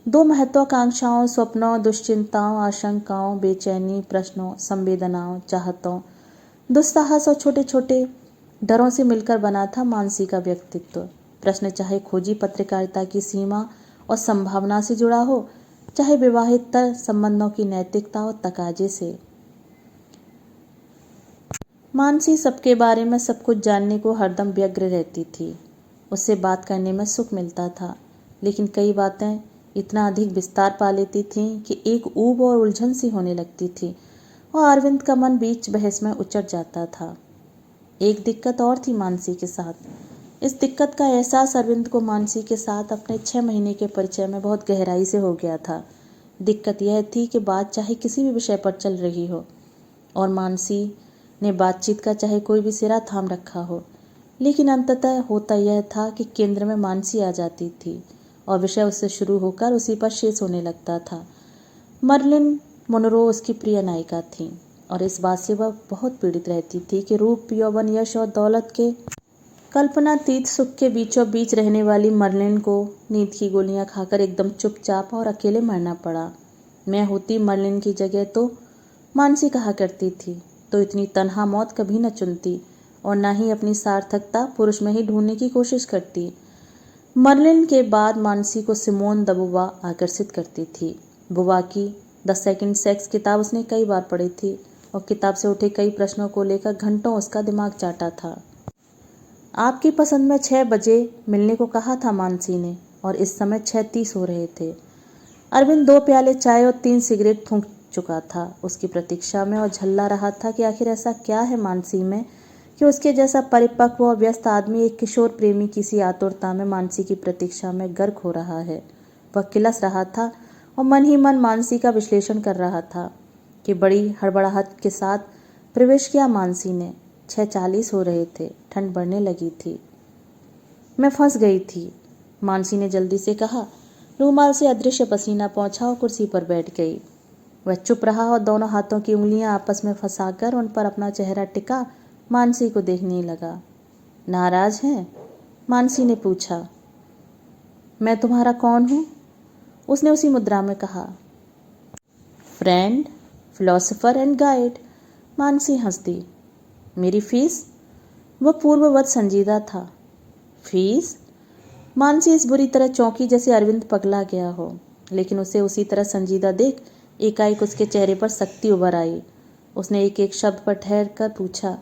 2 महत्वाकांक्षाओं, स्वप्नों, दुश्चिंताओं, आशंकाओं, बेचैनी, प्रश्नों, संवेदनाओं, चाहतों, दुस्साहस और छोटे छोटे डरों से मिलकर बना था मानसी का व्यक्तित्व। प्रश्न चाहे खोजी पत्रकारिता की सीमा और संभावना से जुड़ा हो, चाहे विवाहितर संबंधों की नैतिकता और तकाजे से। मानसी सबके बारे में सब कुछ जानने को हरदम व्यग्र रहती थी। उससे बात करने में सुख मिलता था, लेकिन कई बातें इतना अधिक विस्तार पा लेती थीं कि एक ऊब और उलझन सी होने लगती थी और अरविंद का मन बीच बहस में उचट जाता था। एक दिक्कत और थी मानसी के साथ। इस दिक्कत का एहसास अरविंद को मानसी के साथ अपने 6 महीने के परिचय में बहुत गहराई से हो गया था। दिक्कत यह थी कि बात चाहे किसी भी विषय पर चल रही हो और मानसी ने बातचीत का चाहे कोई भी सिरा थाम रखा हो, लेकिन अंततः होता यह था कि केंद्र में मानसी आ जाती थी और विषय उससे शुरू होकर उसी पर शेष होने लगता था। मर्लिन मोनरो उसकी प्रिय नायिका थी और इस बात से वह बहुत पीड़ित रहती थी कि रूप, यौवन, यश और दौलत के कल्पनातीत सुख के बीचों बीच रहने वाली मर्लिन को नींद की गोलियां खाकर एकदम चुपचाप और अकेले मरना पड़ा। मैं होती मर्लिन की जगह तो मानसी कहा करती थी, तो इतनी तन्हा मौत कभी न चुनती और न ही अपनी सार्थकता पुरुष में ही ढूंढने की कोशिश करती। मर्लिन के बाद मानसी को सिमोन द बुवा आकर्षित करती थी। बुवा की द सेकंड सेक्स किताब उसने कई बार पढ़ी थी और किताब से उठे कई प्रश्नों को लेकर घंटों उसका दिमाग चाटा था। आपकी पसंद में 6 बजे मिलने को कहा था मानसी ने, और इस समय 6:30 हो रहे थे। अरविंद 2 प्याले चाय और 3 सिगरेट फूंक चुका था उसकी प्रतीक्षा में, और झल्ला रहा था कि आखिर ऐसा क्या है मानसी में कि उसके जैसा परिपक्व और व्यस्त आदमी एक किशोर प्रेमी किसी आतुरता में मानसी की प्रतीक्षा में गर्क हो रहा है। वह किलस रहा था और मन ही मन मानसी का विश्लेषण कर रहा था कि बड़ी हड़बड़ाहट के साथ प्रवेश किया मानसी ने। 6:40 हो रहे थे, ठंड बढ़ने लगी थी। मैं फंस गई थी, मानसी ने जल्दी से कहा। रूमाल से अदृश्य पसीना पोंछा और कुर्सी पर बैठ गई। वह चुप रहा और दोनों हाथों की उंगलियां आपस में फंसाकर उन पर अपना चेहरा टिका मानसी को देखने लगा। नाराज हैं? मानसी ने पूछा। मैं तुम्हारा कौन हूँ? उसने उसी मुद्रा में कहा। Friend, philosopher and guide. Mansi हंस दी। मेरी फीस? वह पूर्ववत संजीदा था। फीस? मानसी इस बुरी तरह चौंकी जैसे अरविंद पगला गया हो, लेकिन उसे उसी तरह संजीदा देख एकाएक उसके चेहरे पर सख्ती उभर आई। उसने एक एक शब्द पर ठहर कर पूछा,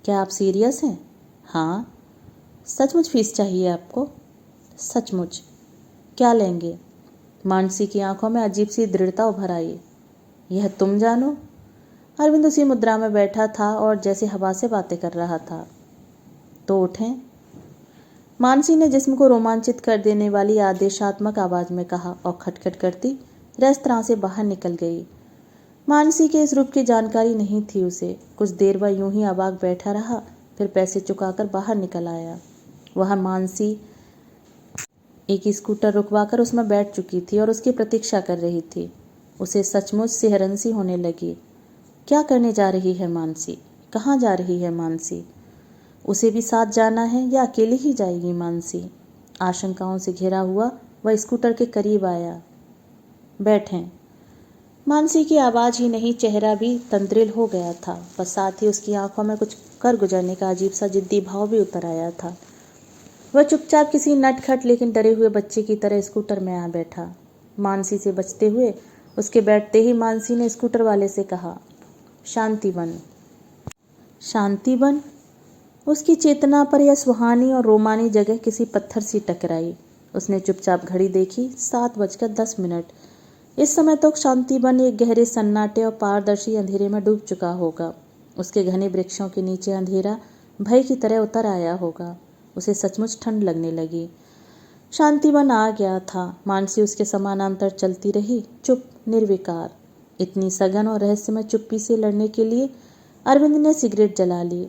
क्या आप सीरियस हैं? हाँ। सचमुच फीस चाहिए आपको? सचमुच। क्या लेंगे? मानसी की आंखों में अजीब सी दृढ़ता उभर आई। यह तुम जानो। अरविंद उसी मुद्रा में बैठा था और जैसे हवा से बातें कर रहा था। तो उठें? मानसी ने जिस्म को रोमांचित कर देने वाली आदेशात्मक आवाज में कहा और खटखट करती रेस्तरां से बाहर निकल गई। मानसी के इस रूप की जानकारी नहीं थी उसे। कुछ देर वह यूं ही अवाक बैठा रहा, फिर पैसे चुकाकर बाहर निकल आया। वह मानसी एक स्कूटर रुकवाकर उसमें बैठ चुकी थी और उसकी प्रतीक्षा कर रही थी। उसे सचमुच सिहरन सी होने लगी। क्या करने जा रही है मानसी? कहाँ जा रही है मानसी? उसे भी साथ जाना है या अकेली ही जाएगी मानसी? आशंकाओं से घिरा हुआ वह स्कूटर के करीब आया। बैठें। मानसी की आवाज़ ही नहीं, चेहरा भी तंद्रिल हो गया था, पर साथ ही उसकी आंखों में कुछ कर गुजरने का अजीब सा जिद्दी भाव भी उतर आया था। वह चुपचाप किसी नटखट लेकिन डरे हुए बच्चे की तरह स्कूटर में आ बैठा। मानसी से बचते हुए उसके बैठते ही मानसी ने स्कूटर वाले से कहा, शांतिवन। शांतिवन? उसकी चेतना पर यह सुहानी और रोमानी जगह किसी पत्थर सी टकराई। उसने चुपचाप घड़ी देखी। 7:10। इस समय तक शांतिवन एक गहरे सन्नाटे और पारदर्शी अंधेरे में डूब चुका होगा। उसके घने वृक्षों के नीचे अंधेरा भय की तरह उतर आया होगा। उसे सचमुच ठंड लगने लगी। शांतिवन आ गया था। मानसी उसके समानांतर चलती रही, चुप, निर्विकार। इतनी सघन और रहस्यमय चुप्पी से लड़ने के लिए अरविंद ने सिगरेट जला ली।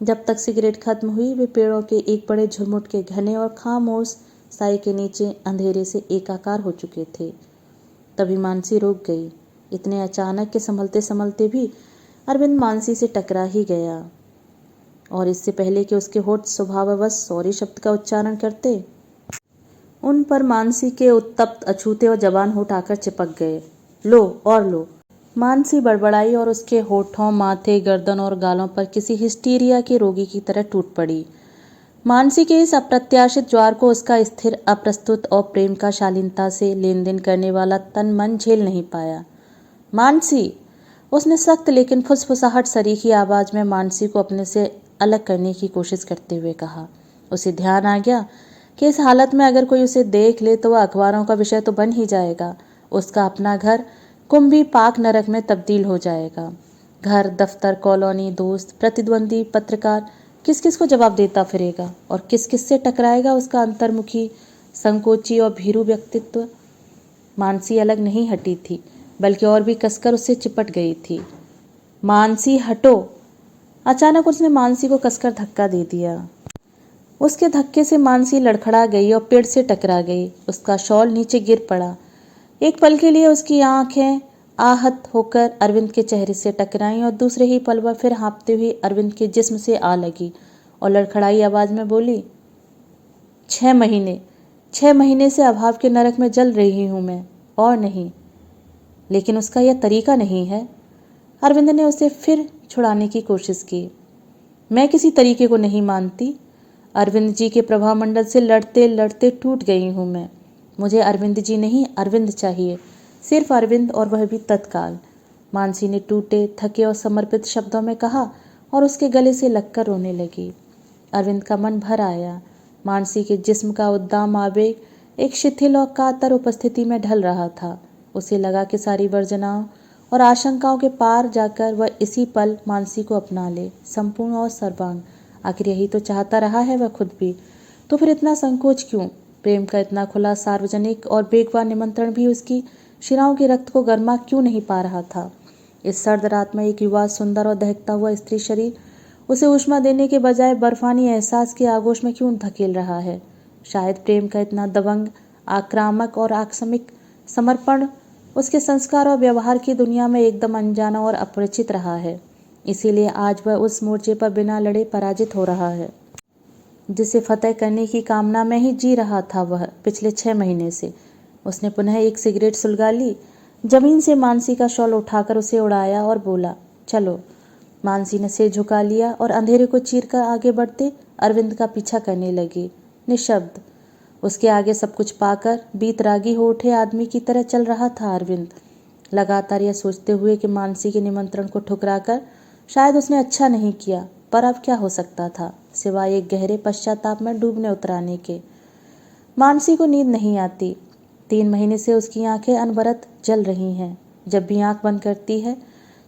जब तक सिगरेट खत्म हुई, वे पेड़ों के एक बड़े झुरमुट के घने और खामोश साए के नीचे अंधेरे से एकाकार हो चुके थे। तभी मानसी रुक गई। इतने अचानक के संभलते संभलते भी अरविंद मानसी से टकरा ही गया, और इससे पहले कि उसके होठ स्वभाववश सॉरी शब्द का उच्चारण करते, उन पर मानसी के उत्तप्त अछूते और जवान होठ आकर चिपक गए। लो और लो। मानसी बड़बड़ाई और उसके होठों, माथे, गर्दन और गालों पर किसी हिस्टीरिया के रोगी की तरह टूट पड़ी। मानसी के इस अप्रत्याशित ज्वार को उसका स्थिर, अप्रस्तुत और प्रेम का शालीनता से लेन देन करने वाला तन मन झेल नहीं पाया। मानसी! उसने सख्त लेकिन फुसफुसाहट सरीखी आवाज में मानसी को अपने से अलग करने की कोशिश करते हुए कहा। उसे ध्यान आ गया कि इस हालत में अगर कोई उसे देख ले तो वह अखबारों का विषय तो बन ही जाएगा। उसका अपना घर कुंभी पाक नरक में तब्दील हो जाएगा। घर, दफ्तर, कॉलोनी, दोस्त, प्रतिद्वंदी, पत्रकार, किस किस को जवाब देता फिरेगा और किस किस से टकराएगा उसका अंतर्मुखी, संकोची और भीरू व्यक्तित्व। मानसी अलग नहीं हटी थी, बल्कि और भी कसकर उससे चिपट गई थी। मानसी हटो! अचानक उसने मानसी को कसकर धक्का दे दिया। उसके धक्के से मानसी लड़खड़ा गई और पेड़ से टकरा गई। उसका शॉल नीचे गिर पड़ा। एक पल के लिए उसकी आंखें आहत होकर अरविंद के चेहरे से टकराईं और दूसरे ही पल वह फिर हाँफते हुए अरविंद के जिस्म से आ लगी और लड़खड़ाई आवाज में बोली, 6 महीने से अभाव के नरक में जल रही हूं मैं, और नहीं। लेकिन उसका यह तरीका नहीं है। अरविंद ने उसे फिर छुड़ाने की कोशिश की। मैं किसी तरीके को नहीं मानती। अरविंद जी के प्रभामंडल से लड़ते लड़ते टूट गई हूँ मैं। मुझे अरविंद जी नहीं, अरविंद चाहिए, सिर्फ अरविंद, और वह भी तत्काल। मानसी ने टूटे, थके और समर्पित शब्दों में कहा और उसके गले से लगकर रोने लगी। अरविंद का मन भर आया। मानसी के जिस्म का उद्दाम आवेग एक शिथिल और कातर उपस्थिति में ढल रहा था। उसे लगा कि सारी वर्जनाओं और आशंकाओं के पार जाकर वह इसी पल मानसी को अपना ले, संपूर्ण और सर्वांग। आखिर यही तो चाहता रहा है वह खुद भी। तो फिर इतना संकोच क्यों? प्रेम का इतना खुला, सार्वजनिक और बेगवार निमंत्रण भी उसकी शिराओं के रक्त को गर्मा क्यों नहीं पा रहा था? इस सर्द रात में एक युवा, सुंदर और दहकता हुआ स्त्री शरीर उसे ऊष्मा देने के बजाय बर्फानी एहसास के आगोश में क्यों धकेल रहा है? शायद प्रेम का इतना दबंग, आक्रामक और आकस्मिक समर्पण उसके संस्कार और व्यवहार की दुनिया में एकदम अनजाना और अपरिचित रहा है। इसीलिए आज वह उस मोर्चे पर बिना लड़े पराजित हो रहा है जिसे फतेह करने की कामना में ही जी रहा था वह पिछले 6 महीने से। उसने पुनः एक सिगरेट सुलगा ली, जमीन से मानसी का शॉल उठाकर उसे उड़ाया और बोला, चलो। मानसी ने सिर झुका लिया और अंधेरे को चीरकर आगे बढ़ते अरविंद का पीछा करने लगी, निशब्द। उसके आगे सब कुछ पाकर बीतरागी हो उठे आदमी की तरह चल रहा था अरविंद, लगातार यह सोचते हुए कि मानसी के निमंत्रण को ठुकराकर शायद उसने अच्छा नहीं किया, पर अब क्या हो सकता था सिवाय एक गहरे पश्चाताप में डूबने उतराने के। मानसी को नींद नहीं आती। 3 महीने से उसकी आंखें अनवरत जल रही हैं। जब भी आंख बंद करती है,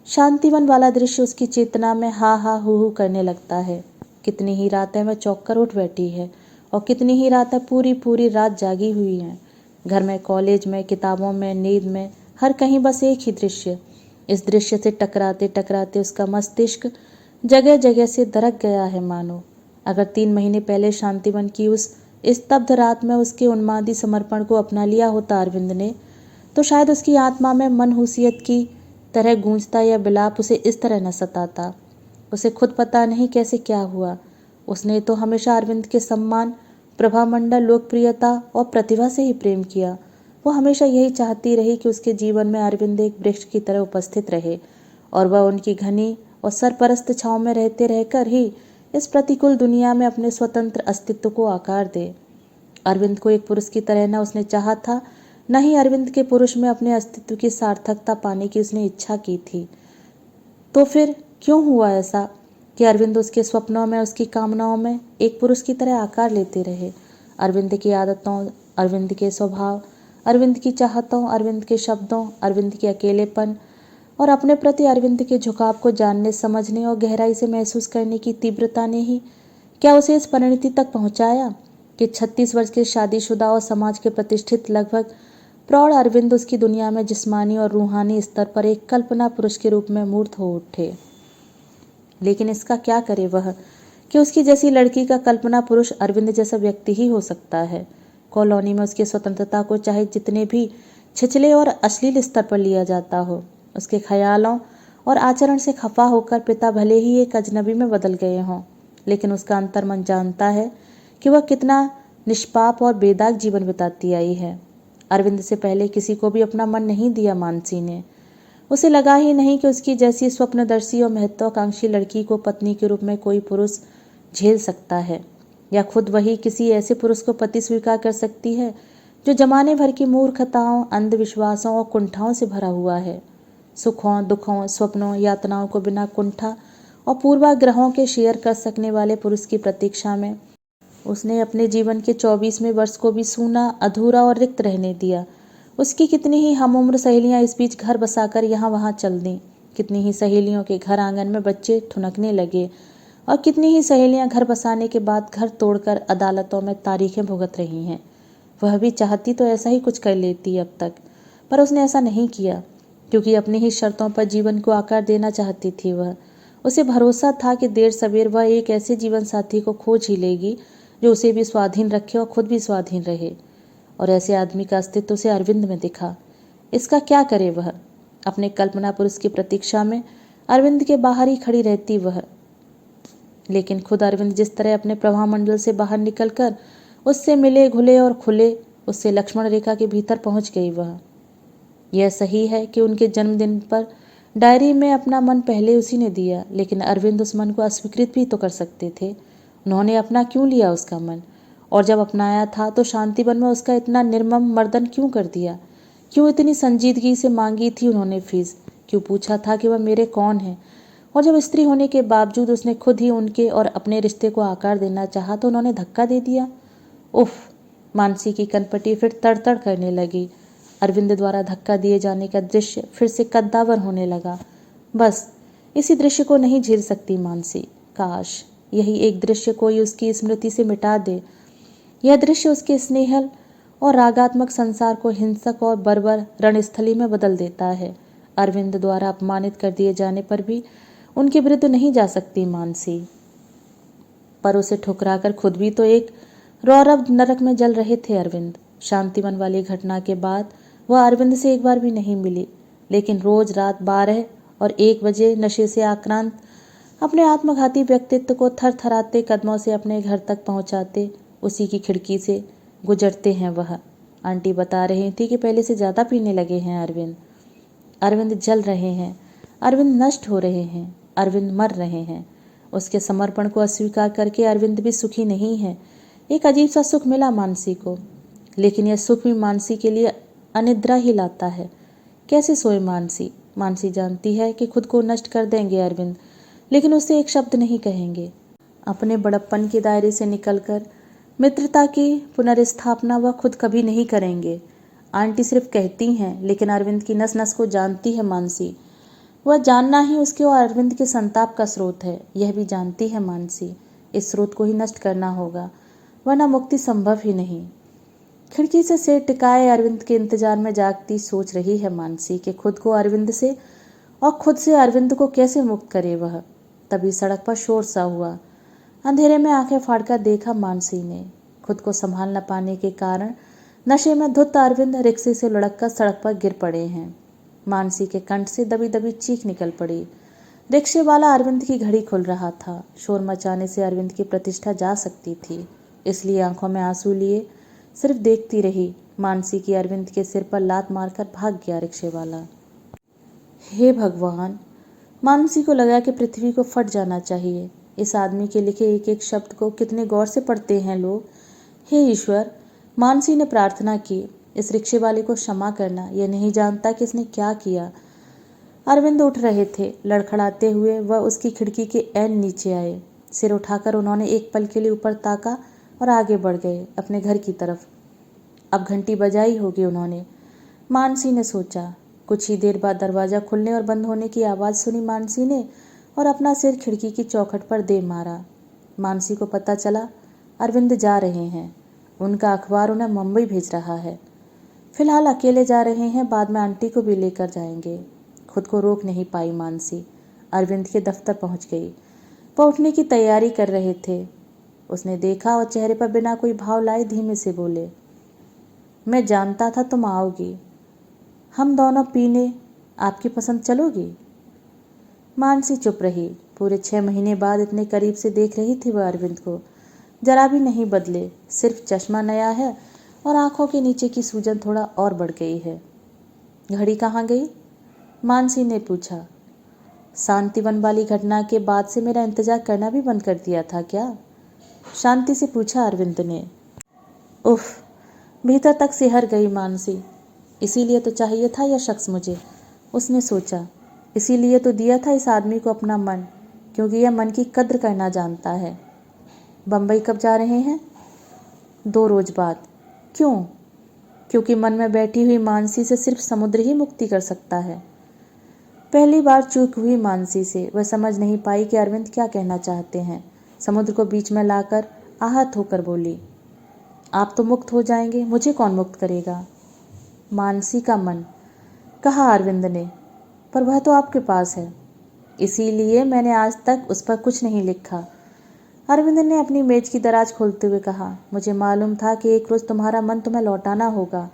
शांतिवन वाला दृश्य उसकी चेतना में हा हा हू करने लगता है। कितनी ही रातें वह चौंक कर उठ बैठी है और कितनी ही रातें पूरी पूरी रात जागी हुई हैं। घर में, कॉलेज में, किताबों में, नींद में, हर कहीं बस एक ही दृश्य। इस दृश्य से टकराते टकराते उसका मस्तिष्क जगह जगह से दरक गया है मानो। अगर 3 महीने पहले शांतिवन की उस स्तब्ध रात में उसके उन्मादी समर्पण को अपना लिया होता अरविंद ने, तो शायद उसकी आत्मा में मनहूसियत की तरह गूंजता यह विलाप उसे इस तरह न सताता। उसे खुद पता नहीं कैसे क्या हुआ। उसने तो हमेशा अरविंद के सम्मान, प्रभामंडल, लोकप्रियता और प्रतिभा से ही प्रेम किया। वो हमेशा यही चाहती रही कि उसके जीवन में अरविंद एक वृक्ष की तरह उपस्थित रहे और वह उनकी घनी और सरपरस्त छांव में रहते रहकर ही इस प्रतिकूल दुनिया में अपने स्वतंत्र अस्तित्व को आकार दे। अरविंद को एक पुरुष की तरह न उसने चाहा था, न ही अरविंद के पुरुष में अपने अस्तित्व की सार्थकता पाने की उसने इच्छा की थी। तो फिर क्यों हुआ ऐसा कि अरविंद उसके स्वप्नों में, उसकी कामनाओं में एक पुरुष की तरह आकार लेते रहे? अरविंद की आदतों, अरविंद के स्वभाव, अरविंद की चाहतों, अरविंद के शब्दों, अरविंद के अकेलेपन और अपने प्रति अरविंद के झुकाव को जानने, समझने और गहराई से महसूस करने की तीव्रता ने ही क्या उसे इस परिणति तक पहुंचाया कि 36 वर्ष के शादीशुदा और समाज के प्रतिष्ठित लगभग प्रौढ़ अरविंद उसकी दुनिया में जिस्मानी और रूहानी स्तर पर एक कल्पना पुरुष के रूप में मूर्त हो उठे। लेकिन इसका क्या करे वह कि उसकी जैसी लड़की का कल्पना पुरुष अरविंद जैसा व्यक्ति ही हो सकता है। कॉलोनी में उसकी स्वतंत्रता को चाहे जितने भी छिछले और अश्लील स्तर पर लिया जाता हो, उसके ख्यालों और आचरण से खफा होकर पिता भले ही एक अजनबी में बदल गए हों, लेकिन उसका अंतर्मन जानता है कि वह कितना निष्पाप और बेदाग जीवन बिताती आई है। अरविंद से पहले किसी को भी अपना मन नहीं दिया मानसी ने। उसे लगा ही नहीं कि उसकी जैसी स्वप्नदर्शी और महत्वाकांक्षी लड़की को पत्नी के रूप में कोई पुरुष झेल सकता है, या खुद वही किसी ऐसे पुरुष को पति स्वीकार कर सकती है जो जमाने भर की मूर्खताओं, अंधविश्वासों और कुंठाओं से भरा हुआ है। सुखों, दुखों, स्वप्नों, यातनाओं को बिना कुंठा और पूर्वाग्रहों के शेयर कर सकने वाले पुरुष की प्रतीक्षा में उसने अपने जीवन के 24वें वर्ष को भी सूना, अधूरा और रिक्त रहने दिया। उसकी कितनी ही हमउम्र सहेलियां इस बीच घर बसाकर यहाँ वहाँ चल दी। कितनी ही सहेलियों के घर आंगन में बच्चे ठुनकने लगे और कितनी ही सहेलियां घर बसाने के बाद घर तोड़कर अदालतों में तारीखें भुगत रही हैं। वह भी चाहती तो ऐसा ही कुछ कर लेती अब तक, पर उसने ऐसा नहीं किया क्योंकि अपनी ही शर्तों पर जीवन को आकार देना चाहती थी वह। उसे भरोसा था कि देर सवेर वह एक ऐसे जीवन साथी को खोज ही लेगी जो उसे भी स्वाधीन रखे और खुद भी स्वाधीन रहे। और ऐसे आदमी का अस्तित्व उसे अरविंद में दिखा। इसका क्या करे वह? अपने कल्पना पुरुष की प्रतीक्षा में अरविंद के बाहर ही खड़ी रहती वह। लेकिन खुद अरविंद जिस तरह अपने प्रभामंडल से बाहर निकलकर उससे मिले, घुले और खुले, उससे लक्ष्मण रेखा के भीतर पहुंच गई वह। यह सही है कि उनके जन्मदिन पर डायरी में अपना मन पहले उसी ने दिया, लेकिन अरविंद उस मन को अस्वीकृत भी तो कर सकते थे। उन्होंने अपना क्यों लिया उसका मन? और जब अपनाया था तो शांतिवन में उसका इतना निर्मम मर्दन क्यों कर दिया? क्यों इतनी संजीदगी से मांगी थी उन्होंने फीस? क्यों पूछा था कि वह मेरे कौन है? और जब स्त्री होने के बावजूद उसने खुद ही उनके और अपने रिश्ते को आकार देना चाहा तो उन्होंने धक्का दे दिया। उफ! मानसी की कनपटी फिर तड़तड़ करने लगी। अरविंद द्वारा धक्का दिए जाने का दृश्य फिर से कद्दावर होने लगा। बस इसी दृश्य को नहीं झेल सकती मानसी। काश यही एक दृश्य कोई उसकी स्मृति से मिटा दे। यह दृश्य उसके स्नेहल और रागात्मक संसार को हिंसक और बर्बर रणस्थली में बदल देता है। अरविंद द्वारा अपमानित कर दिए जाने पर भी उनके विरुद्ध नहीं जा सकती मानसी, पर उसे ठुकराकर खुद भी तो एक रौरव नरक में जल रहे थे अरविंद। शांतिवन वाली घटना के बाद वह अरविंद से एक बार भी नहीं मिली, लेकिन रोज रात 12 और 1 बजे नशे से आक्रांत अपने आत्मघाती व्यक्तित्व को थरथराते कदमों से अपने घर तक पहुंचाते उसी की खिड़की से गुजरते हैं वह। आंटी बता रही थी कि पहले से ज़्यादा पीने लगे हैं अरविंद। अरविंद जल रहे हैं, अरविंद नष्ट हो रहे हैं, अरविंद मर रहे हैं। उसके समर्पण को अस्वीकार करके अरविंद भी सुखी नहीं है। एक अजीब सा सुख मिला मानसी को, लेकिन यह सुख भी मानसी के लिए अनिद्रा ही लाता है। कैसे सोए मानसी? मानसी जानती है कि खुद को नष्ट कर देंगे अरविंद, लेकिन उससे एक शब्द नहीं कहेंगे। अपने बड़प्पन के दायरे से निकलकर मित्रता की पुनर्स्थापना वह खुद कभी नहीं करेंगे। आंटी सिर्फ कहती हैं, लेकिन अरविंद की नस नस को जानती है मानसी। वह जानना ही उसके और अरविंद के संताप का स्रोत है, यह भी जानती है मानसी। इस स्रोत को ही नष्ट करना होगा, वरना मुक्ति संभव ही नहीं। खिड़की से सिर टिकाए अरविंद के इंतजार में जागती सोच रही है मानसी कि खुद को अरविंद से और खुद से अरविंद को कैसे मुक्त करे वह। तभी सड़क पर शोर सा हुआ। अंधेरे में आंखें फाड़कर देखा मानसी ने। खुद को संभाल न पाने के कारण नशे में धुत अरविंद रिक्शे से लुढ़ककर सड़क पर गिर पड़े हैं। मानसी के कंठ से दबी दबी चीख निकल पड़ी। रिक्शे वाला अरविंद की घड़ी खुल रहा था। शोर मचाने से अरविंद की प्रतिष्ठा जा सकती थी, इसलिए आंखों में आंसू लिए सिर्फ देखती रही मानसी की अरविंद के सिर पर लात मारकर भाग गया रिक्शे वाला। हे भगवान! मानसी को लगा कि पृथ्वी को फट जाना चाहिए। इस आदमी के लिखे एक एक शब्द को कितने गौर से पढ़ते हैं लोग। हे ईश्वर! मानसी ने प्रार्थना की, इस रिक्शे वाले को क्षमा करना। यह नहीं जानता कि इसने क्या किया। अरविंद उठ रहे थे। लड़खड़ाते हुए वह उसकी खिड़की के ऐन नीचे आए। सिर उठाकर उन्होंने एक पल के लिए ऊपर ताका और आगे बढ़ गए अपने घर की तरफ। अब घंटी बजाई होगी उन्होंने, मानसी ने सोचा। कुछ ही देर बाद दरवाज़ा खुलने और बंद होने की आवाज़ सुनी मानसी ने और अपना सिर खिड़की की चौखट पर दे मारा। मानसी को पता चला अरविंद जा रहे हैं। उनका अखबार उन्हें मुंबई भेज रहा है। फिलहाल अकेले जा रहे हैं, बाद में आंटी को भी लेकर जाएंगे। खुद को रोक नहीं पाई मानसी। अरविंद के दफ्तर पहुंच गई। वह उठने की तैयारी कर रहे थे। उसने देखा और चेहरे पर बिना कोई भाव लाए धीमे से बोले, मैं जानता था तुम आओगी। हम दोनों पीने आपकी पसंद चलोगी? मानसी चुप रही। पूरे 6 महीने बाद इतने करीब से देख रही थी वह अरविंद को। जरा भी नहीं बदले, सिर्फ चश्मा नया है और आंखों के नीचे की सूजन थोड़ा और बढ़ गई है। घड़ी कहाँ गई? मानसी ने पूछा। शांतिवन वाली घटना के बाद से मेरा इंतजार करना भी बंद कर दिया था क्या? शांति से पूछा अरविंद ने। उफ! भीतर तक सिहर गई मानसी। इसीलिए तो चाहिए था यह शख्स मुझे, उसने सोचा। इसीलिए तो दिया था इस आदमी को अपना मन, क्योंकि यह मन की कद्र करना जानता है। बम्बई कब जा रहे हैं? 2 रोज बाद। क्यों? क्योंकि मन में बैठी हुई मानसी से सिर्फ समुद्र ही मुक्ति कर सकता है। पहली बार चूक हुई मानसी से। वह समझ नहीं पाई कि अरविंद क्या कहना चाहते हैं। समुद्र को बीच में लाकर आहत होकर बोली, आप तो मुक्त हो जाएंगे, मुझे कौन मुक्त करेगा? मानसी का मन, कहा अरविंद ने, पर वह तो आपके पास है, इसीलिए मैंने आज तक उस पर कुछ नहीं लिखा। अरविंद ने अपनी मेज की दराज खोलते हुए कहा, मुझे मालूम था कि एक रोज तुम्हारा मन तुम्हें लौटाना होगा।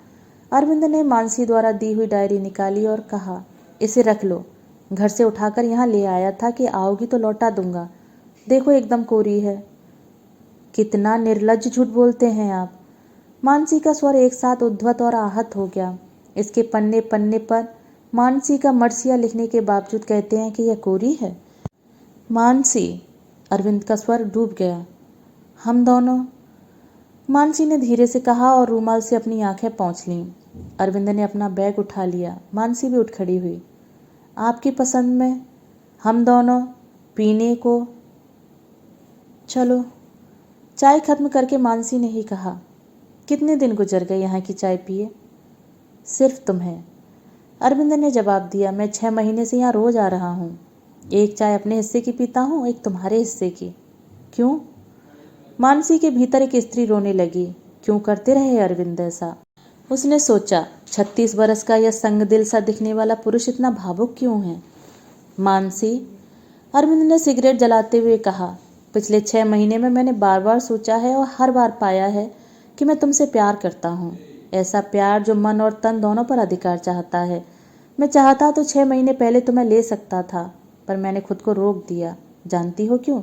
अरविंद ने मानसी द्वारा दी हुई डायरी निकाली और कहा, इसे रख लो, घर से उठाकर यहाँ ले आया था कि आओगी तो लौटा दूंगा। देखो एकदम कोरी है। कितना निर्लज्ज झूठ बोलते हैं आप। मानसी का स्वर एक साथ उद्धत और आहत हो गया। इसके पन्ने पन्ने पर मानसी का मर्सिया लिखने के बावजूद कहते हैं कि यह कोरी है। मानसी, अरविंद का स्वर डूब गया। हम दोनों, मानसी ने धीरे से कहा और रूमाल से अपनी आंखें पोंछ लीं। अरविंद ने अपना बैग उठा लिया। मानसी भी उठ खड़ी हुई। आपकी पसंद में हम दोनों पीने को चलो। चाय खत्म करके मानसी ने ही कहा, कितने दिन गुजर गए यहाँ की चाय पिए? सिर्फ तुम्हें, अरविंद ने जवाब दिया। मैं 6 महीने से यहाँ रोज आ रहा हूँ। एक चाय अपने हिस्से की पीता हूँ, एक तुम्हारे हिस्से की। क्यों? मानसी के भीतर एक स्त्री रोने लगी। क्यों करते रहे अरविंद ऐसा? उसने सोचा, 36 बरस का यह संगदिल सा दिखने वाला पुरुष इतना भावुक क्यों है? मानसी, अरविंद ने सिगरेट जलाते हुए कहा, पिछले 6 महीने में मैंने बार बार सोचा है और हर बार पाया है कि मैं तुमसे प्यार करता हूँ। ऐसा प्यार जो मन और तन दोनों पर अधिकार चाहता है। मैं चाहता तो 6 महीने पहले तुम्हें ले सकता था, पर मैंने खुद को रोक दिया। जानती हो क्यों?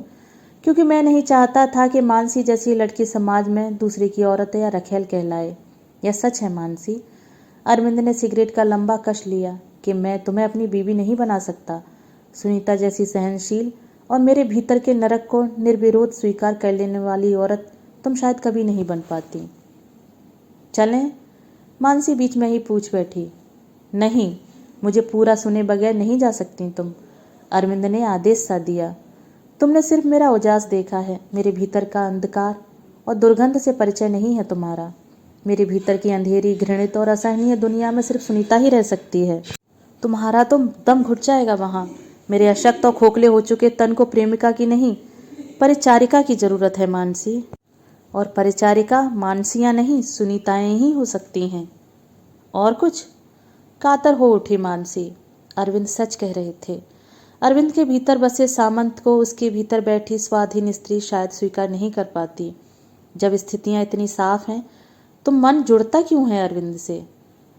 क्योंकि मैं नहीं चाहता था कि मानसी जैसी लड़की समाज में दूसरे की औरत या रखेल कहलाए। यह सच है मानसी। अरविंद ने सिगरेट का लंबा कश लिया कि मैं तुम्हें अपनी बीवी नहीं बना सकता। सुनीता जैसी सहनशील और मेरे भीतर के नरक को निर्विरोध स्वीकार कर लेने वाली औरत तुम शायद कभी नहीं बन पाती। चलें? मानसी बीच में ही पूछ बैठी। नहीं, मुझे पूरा सुने बगैर नहीं जा सकती तुम, अरविंद ने आदेश सा दिया। तुमने सिर्फ मेरा उजास देखा है, मेरे भीतर का अंधकार और दुर्गंध से परिचय नहीं है तुम्हारा। मेरे भीतर की अंधेरी, घृणित और असहनीय दुनिया में सिर्फ सुनीता ही रह सकती है। तुम्हारा तो दम घुट जाएगा वहाँ। मेरे अशक्त और खोखले हो चुके तन को प्रेमिका की नहीं, परिचारिका की जरूरत है मानसी। और परिचारिका मानसियाँ नहीं, सुनीताएं ही हो सकती हैं। और कुछ? कातर हो उठी मानसी। अरविंद सच कह रहे थे। अरविंद के भीतर बसे सामंत को उसके भीतर बैठी स्वाधीन स्त्री शायद स्वीकार नहीं कर पाती। जब स्थितियां इतनी साफ हैं तो मन जुड़ता क्यों है अरविंद से?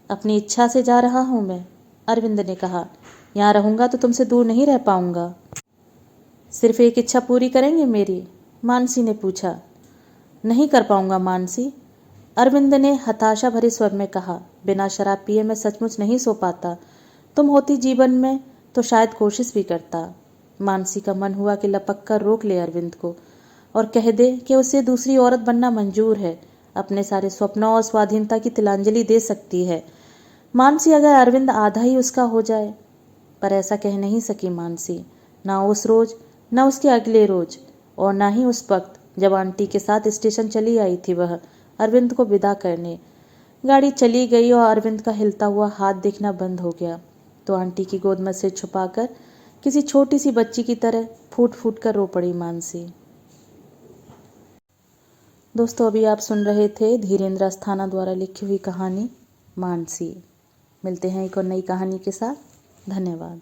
अपनी इच्छा से जा रहा हूं मैं, अरविंद ने कहा। यहाँ रहूंगा तो तुमसे दूर नहीं रह पाऊंगा। सिर्फ एक इच्छा पूरी करेंगे मेरी? मानसी ने पूछा। नहीं कर पाऊंगा मानसी, अरविंद ने हताशा भरे स्वर में कहा। बिना शराब पिए मैं सचमुच नहीं सो पाता। तुम होती जीवन में तो शायद कोशिश भी करता। मानसी का मन हुआ कि लपक कर रोक ले अरविंद को और कह दे कि उसे दूसरी औरत बनना मंजूर है, अपने सारे स्वप्नों और स्वाधीनता की तिलांजलि दे सकती है। मानसी, अगर अरविंद आधा ही उसका हो जाए। पर ऐसा कह नहीं सकी मानसी, ना उस रोज, ना उसके अगले रोज, और ना ही उस वक्त जब आंटी के साथ स्टेशन चली आई थी वह अरविंद को विदा करने। गाड़ी चली गई और अरविंद का हिलता हुआ हाथ देखना बंद हो गया तो आंटी की गोद में सिर छुपाकर किसी छोटी सी बच्ची की तरह फूट फूट कर रो पड़ी मानसी। दोस्तों, अभी आप सुन रहे थे धीरेन्द्र अस्थाना द्वारा लिखी हुई कहानी मानसी। मिलते हैं एक और नई कहानी के साथ। धन्यवाद।